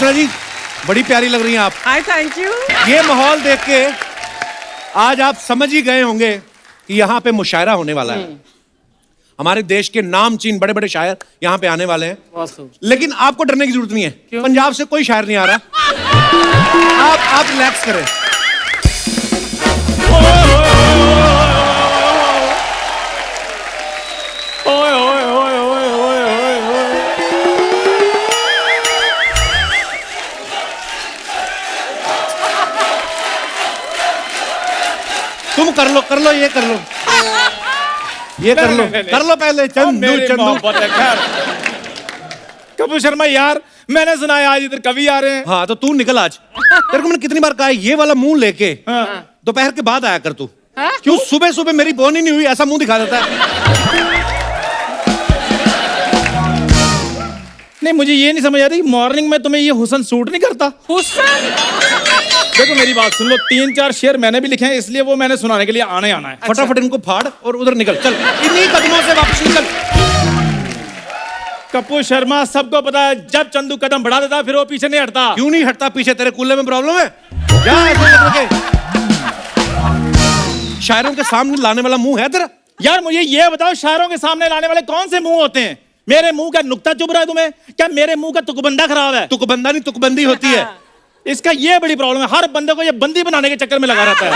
अर्चना जी बड़ी प्यारी लग रही हैं आप। हाय, थैंक यू। ये माहौल देख के आज आप समझ ही गए होंगे कि यहाँ पे मुशायरा होने वाला है। हमारे देश के नामचीन बड़े बड़े शायर यहाँ पे आने वाले हैं, लेकिन आपको डरने की जरूरत नहीं है। पंजाब से कोई शायर नहीं आ रहा। आप रिलैक्स करें। तुम कर लो ये कर लो पहले। चंदू कपूर शर्मा यार, मैंने सुना है आज इधर कवि आ रहे हैं। हाँ तो तू निकल आज। तेरे को मैंने कितनी बार कहा है ये वाला मुंह लेके दोपहर के बाद आया कर तू। क्यों सुबह सुबह मेरी बोनी नहीं हुई ऐसा मुंह दिखा देता है। नहीं, मुझे ये नहीं समझ आती मॉर्निंग में तुम्हें ये हुसन सूट नहीं करता। हुसन? देखो मेरी बात सुन लो, 3-4 शेर मैंने भी लिखे हैं, इसलिए वो मैंने सुनाने के लिए आना है। फटाफट इनको फाड़ और उधर निकल। चल इन्हीं कदमों से वापस निकल। कपूर शर्मा सबको पता है, जब चंदू कदम बढ़ा देता फिर वो पीछे नहीं हटता। क्यों नहीं हटता पीछे? तेरे कूल्हे में प्रॉब्लम है? जा ऐसे करके। शायरों के सामने लाने वाला मुंह है तेरा? यार मुझे ये बताओ, शायरों के सामने लाने वाले कौन से मुंह होते हैं? मेरे मुंह का नुक्ता चुभ रहा है तुम्हें? क्या मेरे मुंह का तुकबंदा खराब है? तुकबंदा नहीं तुकबंदी होती है। इसका ये बड़ी प्रॉब्लम है, हर बंदे को ये बंदी बनाने के चक्कर में लगा रहता है।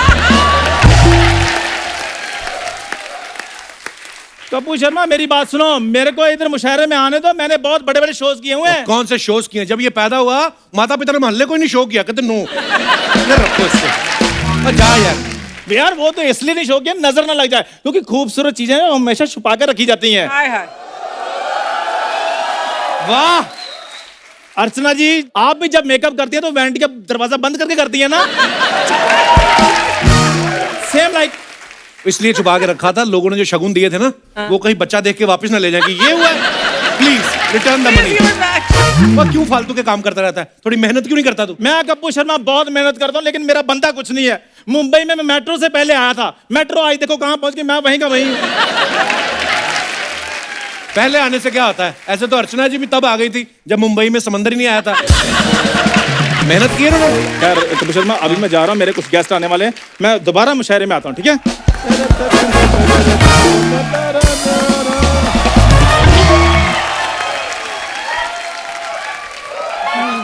कपूर शर्मा मेरी बात सुनो, मेरे को इधर मुशायरे में आने दो। मैंने बहुत बड़े बड़े शोज किए हुए हैं। कौन से शोज किए? जब ये पैदा हुआ माता पिता ने मोहल्ले को नहीं शो किया। कहते नो रखो इसको। जा यार वो तो इसलिए नहीं शो किया नजर ना लग जाए, क्योंकि खूबसूरत चीजें हमेशा छुपा कर रखी जाती हैं। हाय हाय। वाह अर्चना जी, आप भी जब मेकअप करती हैं तो वेंट का दरवाजा बंद करके करती है ना? Same like. इसलिए छुपा के रखा था, लोगों ने जो शगुन दिए थे ना वो कहीं बच्चा देख के वापस ना ले जाए कि ये हुआ। Please return the money. वो क्यों फालतू के काम करता रहता है? थोड़ी मेहनत क्यों नहीं करता तू? मैं कपूर शर्मा बहुत मेहनत करता हूँ, लेकिन मेरा बनता कुछ नहीं है। मुंबई में मैं मेट्रो से पहले आया था, मेट्रो आई देखो कहां पहुंच गई, मैं वहीं का वहीं। पहले आने से क्या होता है? ऐसे तो अर्चना जी भी तब आ गई थी जब मुंबई में समंदर ही नहीं आया था। मेहनत की है ना। यार कपूर शर्मा अभी मैं जा रहा हूँ, मेरे कुछ गेस्ट आने वाले हैं, मैं दोबारा मुशायरे में आता हूँ, ठीक है?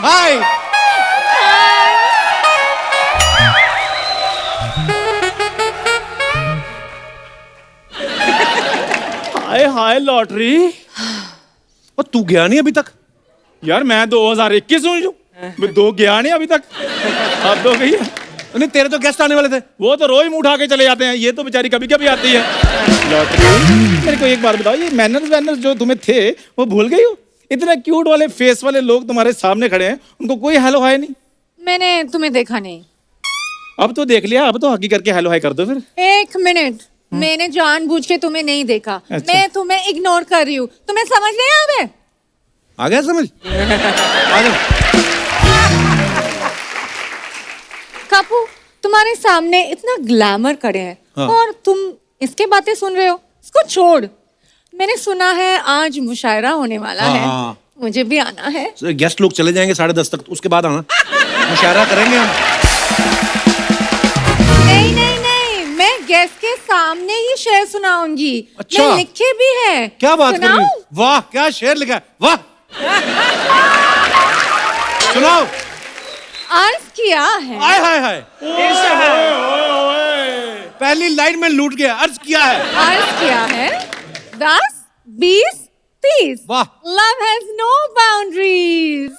हाय हाय हाय लॉटरी। और तू गया नहीं अभी तक? यार मैं 2021 हूँ, मैं 2 गया नहीं अभी तक। अब 2 गई है। नहीं तेरे तो गेस्ट आने वाले थे। वो तो रोज मुंह उठा के चले जाते हैं, ये तो बेचारी कभी कभी आती है। लॉटरी, मेरे को एक बार बताओ, ये मैनर्स जो तुम्हें थे वो भूल गई हो? इतने क्यूट वाले फेस वाले लोग तुम्हारे सामने खड़े हैं, उनको कोई हेलो हाय नहीं? मैंने तुम्हें देखा नहीं। अब तो देख लिया, अब तो हकी करके हेलो हाय कर दो फिर। 1 मिनट, मैंने जानबूझ के तुम्हें नहीं देखा। अच्छा। मैं तुम्हें इग्नोर कर रही हूँ, तुम्हें समझ नहीं आ रहा है? आ गया समझ? आ जा। कापू, तुम्हारे सामने इतना ग्लैमर खड़े हैं और तुम इसके बातें सुन रहे हो। इसको छोड़। मैंने सुना है आज मुशायरा होने वाला है, मुझे भी आना है। गेस्ट लोग चले जाएंगे 10:30 तक, उसके बाद आना। मुशायरा करेंगे हम। नहीं नहीं नहीं, मैं गेस्ट के सामने ही शेर सुनाऊंगी। अच्छा। मैं लिखे भी है। क्या बात कर रही सुनाऊं? हो? वाह क्या शेर लिखा है, वाह। सुनाओ। अर्ज किया है। हाय हाय हाय। पहली लाइन में लूट गया। अर्ज किया है। अर्ज किया है 10, 20, 30। वाह। Love has no boundaries.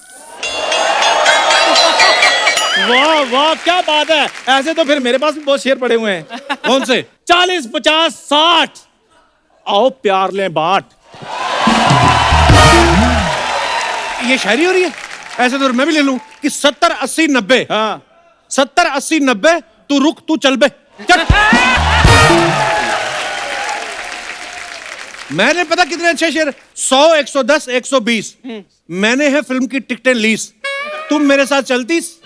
वाह वाह क्या बात है। ऐसे तो फिर मेरे पास भी बहुत शेर पड़े हुए हैं। कौन से? 40, 50, 60। आओ प्यार लें बांट। ये शायरी हो रही है? ऐसे तो मैं भी ले लूं कि 70, 80, 90। हाँ 70, 80, 90। तू रुक तू चल बे। मैंने पता कितने अच्छे शेर, 100, 110, 120। मैंने है फिल्म की टिकटें लीज, तुम मेरे साथ चलती। 130,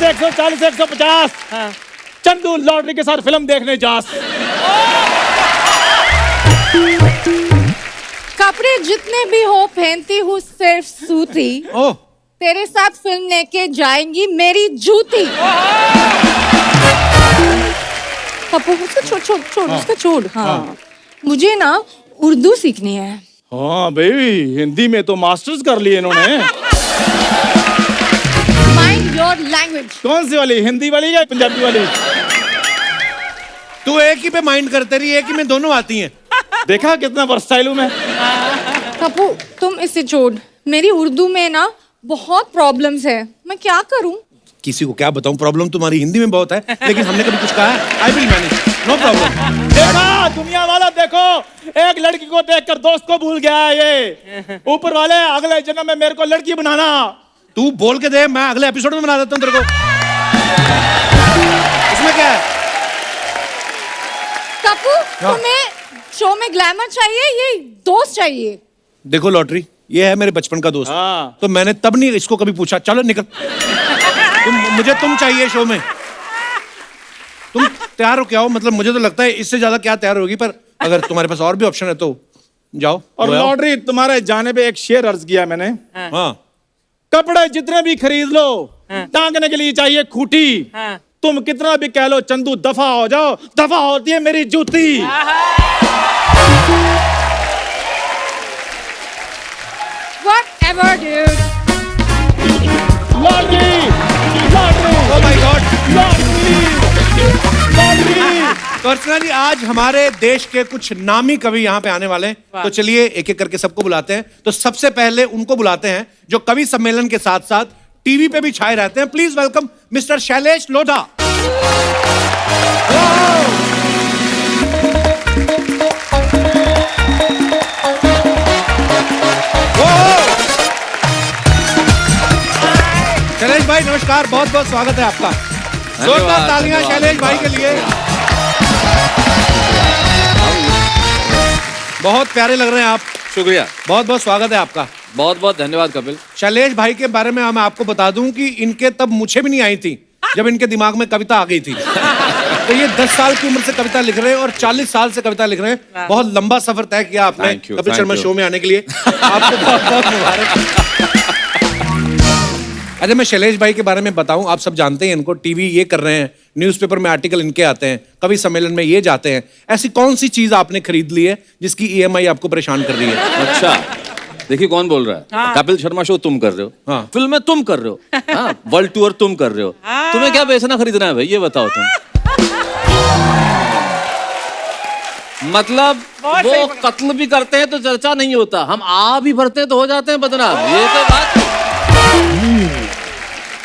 140, 150। चंदू लॉटरी के साथ फिल्म देखने जास। कपड़े जितने भी हो पहनती हूँ सिर्फ सूती। ओह, तेरे साथ फिल्म लेके जाएंगी मेरी जूती। कपूर उसको छोड़ छोड़ छोड़ उसको छोड़। हाँ, मुझे ना उर्दू सीखनी है। हाँ भाई, हिंदी में तो मास्टर्स कर लिए इन्होंने। Mind your language. कौन सी वाली, हिंदी वाली या पंजाबी वाली? तू एक ही पे माइंड करते रही, एक ही में दोनों आती हैं। देखा कितना वर्सटाइल हूं मैं। कपू तुम इसे छोड़, मेरी उर्दू में ना बहुत प्रॉब्लम्स है, मैं क्या करूं? किसी को क्या बताऊं, प्रॉब्लम तुम्हारी हिंदी में बहुत है, लेकिन हमने कभी कुछ कहा है? I will manage, no problem. देखा दुनिया वाला, देखो एक लड़की को देखकर दोस्त को भूल गया है ये। ऊपर वाले अगले जन्म में मेरे को लड़की बनाना। तू बोल के दे, मैं अगले एपिसोड में बना देता हूं तेरे को। इसमें क्या है? कपू तुम्हें शो में ग्लैमर चाहिए, ये दोस्त चाहिए? देखो लॉटरी, ये है मेरे बचपन का दोस्त। हाँ। तो मैंने तब नहीं इसको कभी पूछा, चलो निकल। मुझे तुम चाहिए शो में। तुम तैयार हो क्या हो? मतलब मुझे तो लगता है इससे ज्यादा क्या तैयार होगी, पर अगर तुम्हारे पास और भी ऑप्शन है तो जाओ। और लॉटरी, तुम्हारे जाने पे एक शेर अर्ज किया मैंने। हाँ, कपड़े जितने भी खरीद लो, टांगने के लिए चाहिए खूटी। तुम कितना भी कह लो चंदू दफा हो जाओ, दफा होती है मेरी जूती। Whatever, dude. Lottery, lottery, oh my God. Lottery, lottery. तो अर्चना जी, आज हमारे देश के कुछ नामी कवि यहाँ पे आने वाले हैं, तो चलिए एक एक करके सबको बुलाते हैं। तो सबसे पहले उनको बुलाते हैं जो कवि सम्मेलन के साथ साथ टीवी पे भी छाए रहते हैं। Please welcome mister Shailesh Lodha. Shailesh भाई नमस्कार, बहुत बहुत स्वागत है आपका। जोरदार तालियां शैलेश भाई के लिए। बहुत प्यारे लग रहे हैं आप। शुक्रिया, बहुत बहुत स्वागत है आपका। बहुत बहुत धन्यवाद कपिल। शैलेश भाई के बारे में मैं आपको बता दूं कि इनके तब मुझे भी नहीं आई थी जब इनके दिमाग में कविता आ गई थी। तो ये 10 साल की उम्र से कविता लिख रहे हैं और 40 साल से कविता लिख रहे हैं। बहुत लंबा सफर तय किया आपने कपिल शर्मा शो में आने के लिए। आपको बहुत बहुत मुबारक। अच्छा, मैं शैलेश भाई के बारे में बताऊं, आप सब जानते हैं इनको, टीवी ये कर रहे हैं, न्यूज़पेपर में आर्टिकल इनके आते हैं, कवि सम्मेलन में ये जाते हैं। ऐसी कौन सी चीज आपने खरीद ली है जिसकी EMI आपको परेशान कर रही है? अच्छा, देखिए कौन बोल रहा है। हाँ। कपिल शर्मा शो तुम कर रहे हो, हाँ। फिल्म तुम कर रहे हो, हाँ। वर्ल्ड टूर तुम कर रहे हो, तुम्हें क्या बेचना खरीदना है भाई, ये बताओ तुम। मतलब वो कत्ल भी करते हैं तो चर्चा नहीं होता, हम आ भी भरते हैं तो हो जाते हैं बदनाम, ये तो बात।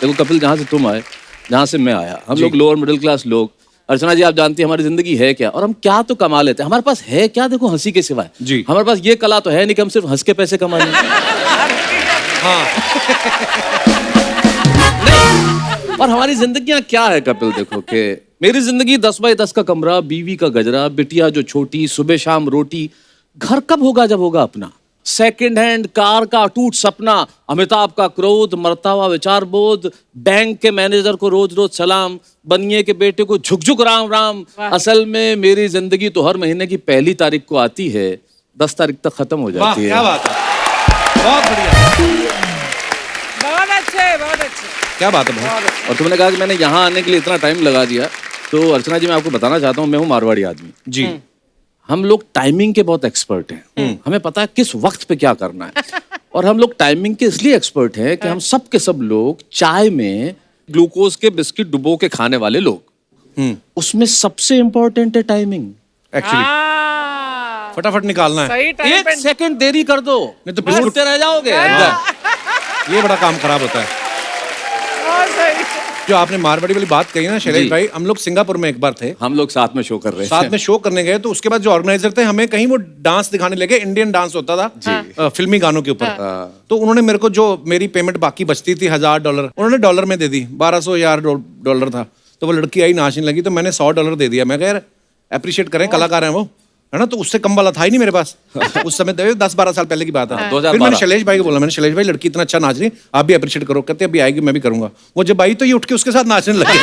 देखो कपिल, जहाँ से तुम आए, जहाँ से मैं आया, हम लोग लोअर मिडिल क्लास लोग। अर्चना जी, आप जानती हैं हमारी जिंदगी है क्या और हम क्या तो कमा लेते हैं। हमारे पास है क्या, देखो हंसी के सिवाय जी। हमारे पास ये कला तो है नहीं कि हम सिर्फ हंस के पैसे कमा लें। हाँ। नहीं, और हमारी जिंदगियां क्या है कपिल, देखो कि मेरी जिंदगी 10 बाई 10 का कमरा, बीवी का गजरा, बिटिया जो छोटी, सुबह शाम रोटी। घर कब होगा, जब होगा अपना। सेकंड हैंड कार का अटूट सपना, अमिताभ का क्रोध, मरता हुआ विचार बोध, बैंक के मैनेजर को रोज रोज सलाम, बनिए के बेटे को झुक झुक राम राम। असल में मेरी जिंदगी तो हर महीने की 1 तारीख को आती है, 10 तारीख तक खत्म हो जाती है। क्या बात है, बहुत बढ़िया, बहुत अच्छे, बहुत अच्छे। क्या बात है भाई। और तुमने कहा कि मैंने यहाँ आने के लिए इतना टाइम लगा दिया, तो अर्चना जी मैं आपको बताना चाहता हूँ, मैं हूँ मारवाड़ी आदमी जी। हम लोग टाइमिंग के बहुत एक्सपर्ट हैं। हमें पता है किस वक्त पे क्या करना है। और हम लोग टाइमिंग के इसलिए एक्सपर्ट हैं कि हम सब के सब लोग चाय में ग्लूकोज के बिस्किट डुबो के खाने वाले लोग। उसमें सबसे इंपॉर्टेंट है टाइमिंग। एक्चुअली फटाफट निकालना है, सही टाइम एक पे। सेकंड देरी कर दो नहीं तो ढूंढते रह जाओगे अंदर। ये बड़ा काम खराब होता है। बहुत सही। जो आपने मारवाड़ी वाली बात कही ना शैलेश जी। भाई, हम लोग सिंगापुर में एक बार थे, हम लोग साथ में शो कर रहे साथ थे। में शो करने गए, तो उसके बाद जो ऑर्गेनाइजर थे हमें कहीं वो डांस दिखाने लगे, इंडियन डांस होता था फिल्मी गानों के ऊपर। तो उन्होंने मेरे को, जो मेरी पेमेंट बाकी बचती थी $1000, उन्होंने डॉलर में दे दी। 1200 यार डॉलर था। तो वो लड़की आई, नाचने लगी, तो मैंने $100 दे दिया। मैं कह यार अप्रिशिएट करें, कलाकार हैं वो, है ना। तो उससे कम वाला था ही नहीं मेरे पास उस समय। 10-12 साल पहले की बात है। 2012। फिर मैंने शैलेश भाई को बोला, मैंने शैलेश भाई लड़की इतना अच्छा नाच रही, आप भी अप्रिशिएट करो। कहते अभी आएगी, मैं भी करूंगा। वो जब आई तो ये उठ के उसके साथ नाचने लगे।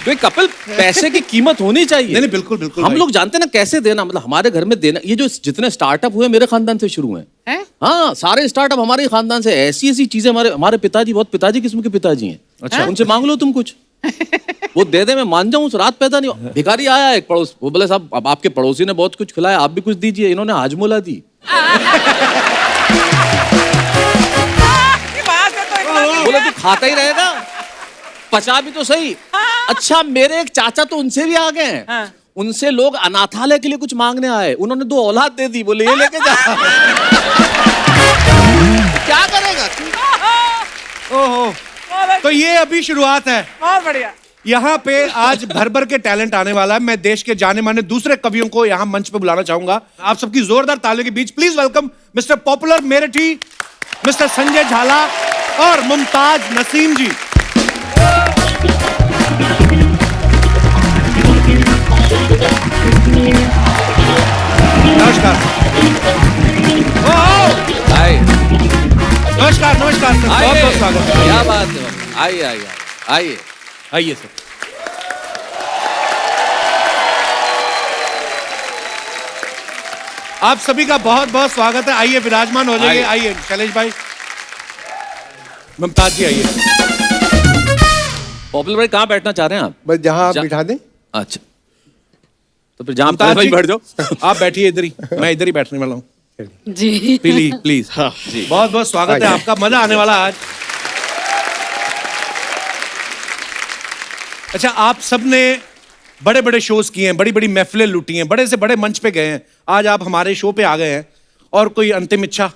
क्योंकि कपिल पैसे की कीमत होनी चाहिए। नहीं नहीं बिल्कुल बिल्कुल हम भाई। लोग जानते हैं ना कैसे देना, मतलब हमारे घर में देना, ये जो जितने स्टार्टअप हुए मेरे खानदान से शुरू हैं। हैं? हाँ, सारे स्टार्टअप हमारे खानदान से, ऐसी ऐसी चीजें हमारे पिताजी बहुत पिताजी किस्म के पिताजी हैं। अच्छा, उनसे मांग लो तुम कुछ, वो दे दे, मैं मान जाऊं, उस रात पैदा नहीं हो। भिखारी आया एक पड़ोस, वो बोले साहब अब आपके पड़ोसी ने बहुत कुछ खिलाया, आप भी कुछ दीजिए। इन्होंने हाजमोला दी। ये बात है तो इतना बोले तू खाता ही रहेगा, पचा भी तो सही। अच्छा, मेरे एक चाचा तो उनसे भी आ गए हैं। हाँ। उनसे लोग अनाथालय के लिए कुछ मांगने आए, उन्होंने 2 औलाद दे दी, बोले ये लेके जा। क्या करेगा? ओहो, तो ये अभी शुरुआत है। बहुत बढ़िया। यहाँ पे आज भर भर के टैलेंट आने वाला है। मैं देश के जाने माने दूसरे कवियों को यहाँ मंच पे बुलाना चाहूंगा। आप सबकी जोरदार तालियों के बीच please welcome mister Popular Meerathi, mister Sanjay Jhala और मुमताज नसीम जी। नमस्कार। ओह, आइए नमस्कार नमस्कार सर, बहुत बहुत स्वागत है। क्या बात है, आइए आइए आइए आइए सर। आप सभी का बहुत बहुत स्वागत है। आइए विराजमान हो जाइए। आइए। आइए शैलेश भाई, मुमताज जी आइए। पॉपुलर भाई कहाँ बैठना चाह रहे हैं आप? बस जहाँ आप जा- बिठा दें। अच्छा, तो फिर जहाँ मुमताज भाई जी, बैठ जाओ। आप बैठिए इधर ही, मैं इधर ही बैठने वाला हूँ। जी। Please please. हाँ जी, बहुत बहुत स्वागत है आपका, मजा आने वाला है आज। अच्छा, आप सबने बड़े बड़े शोज किए हैं, बड़ी बड़ी महफिलें लूटी हैं, बड़े से बड़े मंच पे गए हैं। आज आप हमारे शो पे आ गए हैं, और कोई अंतिम इच्छा?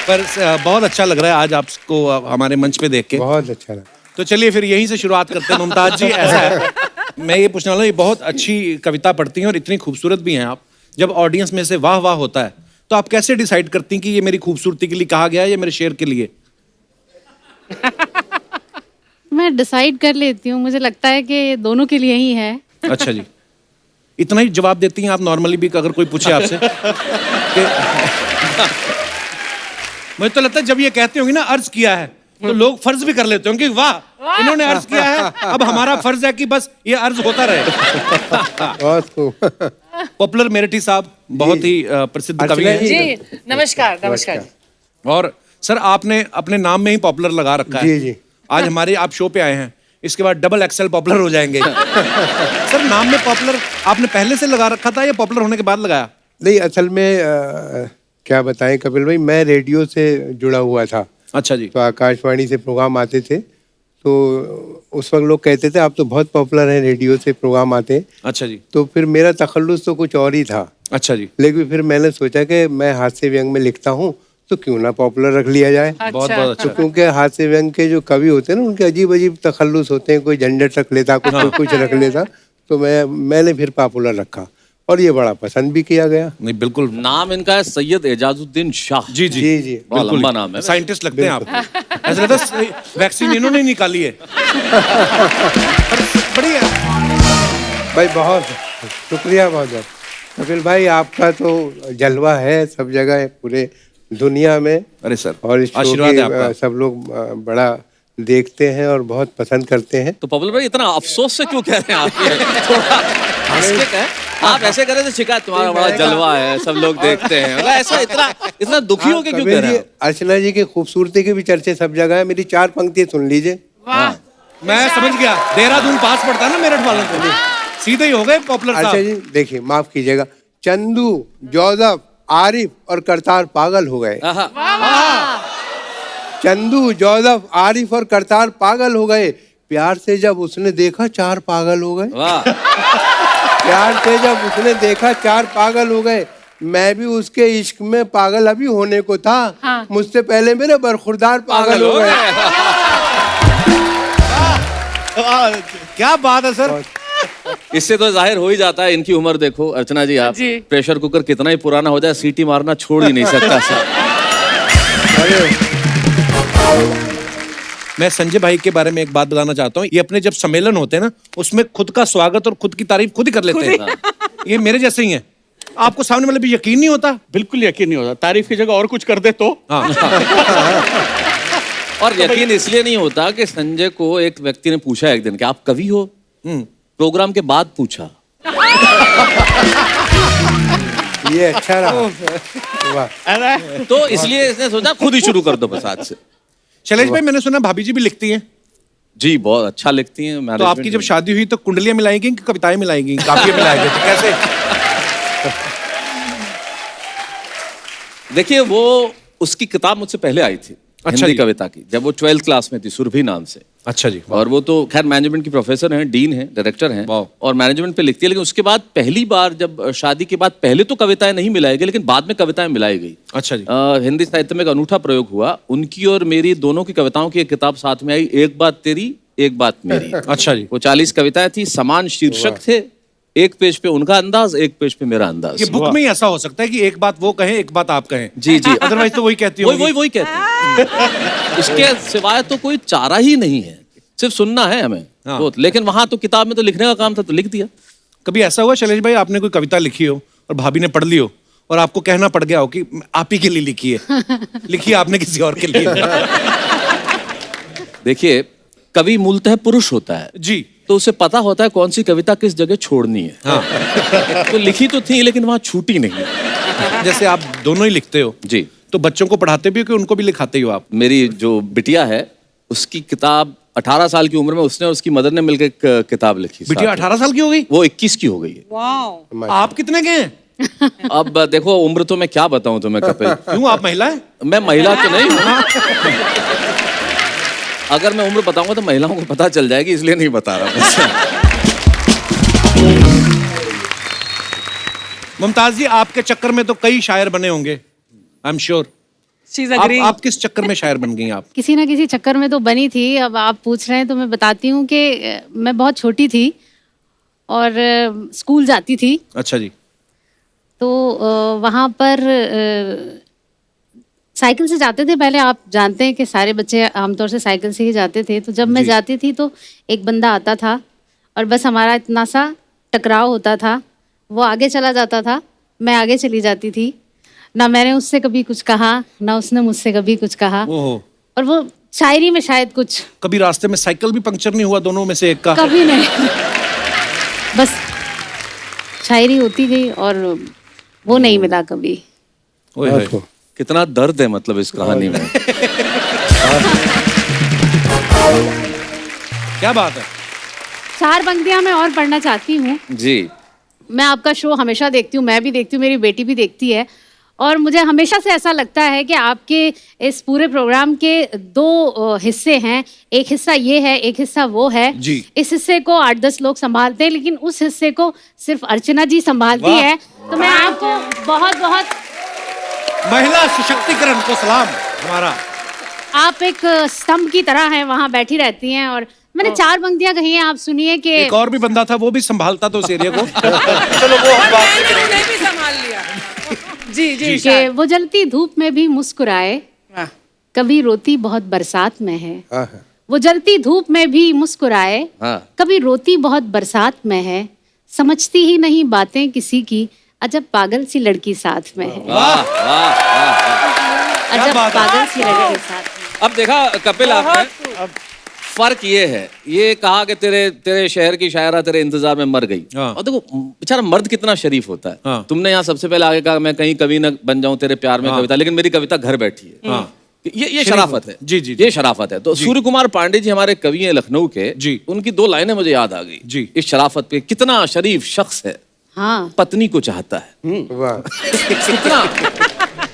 पर बहुत अच्छा लग रहा है आज आपको हमारे मंच पे देख के। बहुत अच्छा लगा। तो चलिए फिर यहीं से शुरुआत करते हैं। मुमताज जी, ऐसा है, मैं ये पूछने वाला हूँ, ये बहुत अच्छी कविता पढ़ती हैं और इतनी खूबसूरत भी हैं आप। जब ऑडियंस में से वाह वाह होता है तो आप कैसे डिसाइड करती हैं कि ये मेरी खूबसूरती के लिए कहा गया है या मेरे शेर के लिए? मैं डिसाइड कर लेती हूँ, मुझे लगता है कि दोनों के लिए ही है। अच्छा जी, इतना ही जवाब देती हैं आप नॉर्मली भी अगर कोई पूछे आपसे कि... मुझे तो लगता है जब ये कहते होंगे ना अर्ज किया है, तो लोग फर्ज भी कर लेते होंगे कि वाह इन्होंने अर्ज किया है, अब हमारा फर्ज है कि बस ये अर्ज होता रहे। बहुत खूब। पॉपुलर मेरठी साहब बहुत ही प्रसिद्ध कवि हैं। जी, नमस्कार नमस्कार। और सर आपने अपने नाम में ही पॉपुलर लगा रखा है। जी, जी। आज हमारे आप शो पे आए हैं, इसके बाद डबल एक्सेल पॉपुलर हो जाएंगे। सर नाम में पॉपुलर आपने पहले से लगा रखा था या पॉपुलर होने के बाद लगाया? नहीं, असल में क्या बताएं कपिल भाई, मैं रेडियो से जुड़ा हुआ था। अच्छा जी। तो आकाशवाणी से प्रोग्राम आते थे, तो उस वक्त लोग कहते थे आप तो बहुत पॉपुलर हैं, रेडियो से प्रोग्राम आते हैं। अच्छा जी। तो फिर मेरा तखल्लुस तो कुछ और ही था। अच्छा जी। लेकिन फिर मैंने सोचा कि मैं हास्य व्यंग में लिखता हूँ, तो क्यों ना पॉपुलर रख लिया जाए। बहुत बहुत अच्छा। तो क्योंकि हास्य व्यंग के जो कवि होते हैं ना, उनके अजीब अजीब तखल्लुस होते हैं, कोई झंझट रख लेता, कोई कुछ रख लेता, तो मैंने फिर पॉपुलर रखा और ये बड़ा पसंद भी किया गया। नहीं बिल्कुल। नाम इनका है सैयद एजाजुद्दीन शाह। जी जी जी जी। बड़ा लंबा नाम है। साइंटिस्ट लगते हैं आप। ऐसा लगता है वैक्सीन इन्होंने ही निकाली है। बढ़िया। भाई बहुत शुक्रिया, बहुत बहुत कपिल भाई, आपका तो जलवा है सब जगह है, पूरे दुनिया में। अरे सर, और इस शो आशीर्वाद की, है आपका। सब लोग बड़ा देखते हैं और बहुत पसंद करते हैं। तो पॉपुलर भाई इतना अफसोस से क्यों कह रहे हैं आप ये? थोड़ा हंस के कहें। आप ऐसे करें तो शिकायत तुम्हारा बड़ा जलवा है, सब लोग देखते हैं, मतलब ऐसा इतना दुखी हो के क्यों कह रहे हैं? अर्चना जी की खूबसूरती के भी चर्चे सब जगह है। मेरी 4 पंक्ति सुन लीजिए। मैं समझ गया, देहरादून पास पड़ता है ना मेरठ वालों को, सीधे ही हो गए पॉपुलर अच्छा साहब। जी, देखिए माफ कीजिएगा, चंदू, जोसेफ, आरिफ और करतार पागल हो गए। चंदू, जोसेफ, आरिफ और करतार पागल हो गए। प्यार से जब उसने देखा 4 पागल हो गए। वाह, प्यार से जब उसने देखा 4 पागल हो गए। मैं भी उसके इश्क में पागल अभी होने को था। हाँ। मुझसे पहले मेरे बरखुरदार पागल हो गए। क्या बात है सर। इससे तो जाहिर हो ही जाता है इनकी उम्र देखो। अर्चना जी, आप जी। प्रेशर कुकर कितना ही पुराना हो जाए, सीटी मारना छोड़ ही नहीं सकता सर। मैं संजय भाई के बारे में एक बात बताना चाहता हूँ। ये अपने जब सम्मेलन होते हैं ना, उसमें खुद का स्वागत और खुद की तारीफ खुद ही कर लेते हैं। ये मेरे जैसे ही हैं। आपको सामने वाले भी यकीन नहीं होता? बिल्कुल यकीन नहीं होता, तारीफ की जगह और कुछ कर दे तो। हाँ। और यकीन इसलिए नहीं होता कि संजय को एक व्यक्ति ने पूछा एक दिन कि आप कवि हो, प्रोग्राम के बाद पूछा। ये अच्छा रहा। वाह। तो इसलिए इसने सोचा खुद ही शुरू कर दो बस आज से। शैलेश भाई, मैंने सुना भाभी जी भी लिखती हैं, जी बहुत अच्छा लिखती हैं। तो management आपकी जब में। शादी हुई तो कुंडलियां मिलाएंगी कि कविताएं मिलाएंगी, काफिया मिलाएंगे, तो कैसे? देखिए वो उसकी किताब मुझसे पहले आई थी, अच्छा हिंदी जी। कविता की, जब वो 12th क्लास में थी, सुरभि नाम से। अच्छा जी। और वो तो खैर मैनेजमेंट की प्रोफेसर हैं, डीन हैं, डायरेक्टर हैं वाह। और मैनेजमेंट पे लिखती है। लेकिन उसके बाद पहली बार जब शादी के बाद पहले तो कविताएं नहीं मिलाई गई, लेकिन बाद में कविताएं मिलाई गई। अच्छा जी। हिंदी साहित्य में एक अनूठा प्रयोग हुआ। उनकी और मेरी दोनों की कविताओं की एक किताब साथ में आई, एक बात तेरी एक बात मेरी। अच्छा जी। वो 40 कविताएं थी, समान शीर्षक थे, एक पेज पे उनका अंदाज, एक पेज पे मेरा अंदाज। ये बुक में ही ऐसा हो सकता है कि एक बात वो कहें, एक बात आप कहें। जी जी। अदरवाइज तो वही कहती वही होगी। वही वही कहते हैं। इसके सिवाय तो कोई चारा ही नहीं है, सिर्फ सुनना है हमें। हाँ। तो लेकिन वहां तो किताब में तो लिखने का काम था, तो लिख दिया। कभी ऐसा हुआ शैलेश भाई, आपने कोई कविता लिखी हो और भाभी ने पढ़ ली हो और आपको कहना पड़ गया हो कि आप ही के लिए लिखी है, लिखी आपने किसी और के लिए नहीं। देखिए कवि मूलतः पुरुष होता है, जी। तो उसे पता होता है कौन सी कविता किस जगह छोड़नी है। हाँ। तो लिखी तो थी लेकिन वहां छूटी नहीं। जैसे आप दोनों ही लिखते हो, जी। तो बच्चों को पढ़ाते भी हो कि उनको भी लिखाते ही हो आप? मेरी जो बिटिया है उसकी किताब 18 साल की उम्र में उसने और उसकी मदर ने मिलकर एक किताब लिखी। बिटिया साथ में। 18 साल की हो गई? वो 21 की हो गई है। वाओ। आप कितने के हैं? अब देखो उम्र तो मैं क्या बताऊं तुम्हें कपिल। क्यों, आप महिला हैं? मैं महिला तो नहीं हूं। अगर मैं उम्र बताऊंगा तो महिलाओं को पता चल जाएगी, इसलिए नहीं बता रहा। मुमताज जी, आपके चक्कर में तो कई शायर बने होंगे, I am sure. She is agree. आप किस चक्कर में शायर बन गई आप? किसी ना किसी चक्कर में तो बनी थी। अब आप पूछ रहे हैं तो मैं बताती हूँ कि मैं बहुत छोटी थी और स्कूल जाती थी। अच्छा जी। तो वहाँ पर साइकिल से जाते थे। पहले आप जानते हैं कि सारे बच्चे आमतौर से साइकिल से ही जाते थे। तो जब मैं जाती थी तो एक बंदा आता था और बस हमारा इतना सा टकराव होता था। वो आगे चला जाता था, मैं आगे चली जाती थी। ना मैंने उससे कभी कुछ कहा, ना उसने मुझसे कभी कुछ कहा। ओहो। और वो शायरी में शायद कुछ कभी रास्ते में साइकिल भी पंक्चर नहीं हुआ दोनों में से एक का? कभी नहीं। बस शायरी होती गई और वो नहीं मिला कभी। ओए होए। कितना दर्द है मतलब इस कहानी में। क्या बात है। 4 पंक्तियां मैं और पढ़ना चाहती हूँ। जी। मैं आपका शो हमेशा देखती हूँ, मैं भी देखती हूँ, मेरी बेटी भी देखती है। और मुझे हमेशा से ऐसा लगता है कि आपके इस पूरे प्रोग्राम के 2 हिस्से हैं। एक हिस्सा ये है, एक हिस्सा वो है। जी। इस हिस्से को 8-10 लोग संभालते हैं, लेकिन उस हिस्से को सिर्फ अर्चना जी संभालती वाह। है। तो मैं आपको बहुत बहुत, महिला सशक्तिकरण को सलाम हमारा। आप एक स्तंभ की तरह हैं, वहाँ बैठी रहती हैं। और मैंने 4 पंक्तियां कही हैं, आप सुनिए कि एक और भी बंदा था, वो भी संभालता था उस एरिया को। चलो वो हम बात नहीं करेंगे। मैंने भी संभाल लिया। जी जी। कि वो जलती धूप में भी मुस्कुराए, वाह। कभी रोती बहुत बरसात में है। हाँ, हाँ। वो जलती धूप में भी मुस्कुराए, हाँ। कभी रोती बहुत बरसात में है। समझती ही नहीं बातें किसी की, अजब पागल सी लड़की साथ में है। वाह वाह वाह। अजब बात है। पागल सी लड़की साथ में। अब देखा कपिल आपने, फर्क ये है, ये कहा कि तेरे शहर की शायरा तेरे इंतजार में मर गई। हाँ। और देखो बेचारा मर्द कितना शरीफ होता है। हाँ। तुमने यहाँ सबसे पहले आगे कहा मैं कहीं कवि न बन जाऊं तेरे प्यार में कविता, लेकिन मेरी कविता घर बैठी है। हाँ। ये शराफत है। जी, जी, ये शराफत है। तो सूर्य कुमार पांडे जी हमारे कवि हैं लखनऊ के। जी। उनकी 2 लाइनें मुझे याद आ गई जी। इस शराफत पे। कितना शरीफ शख्स है, हाँ, पत्नी को चाहता है। वाह।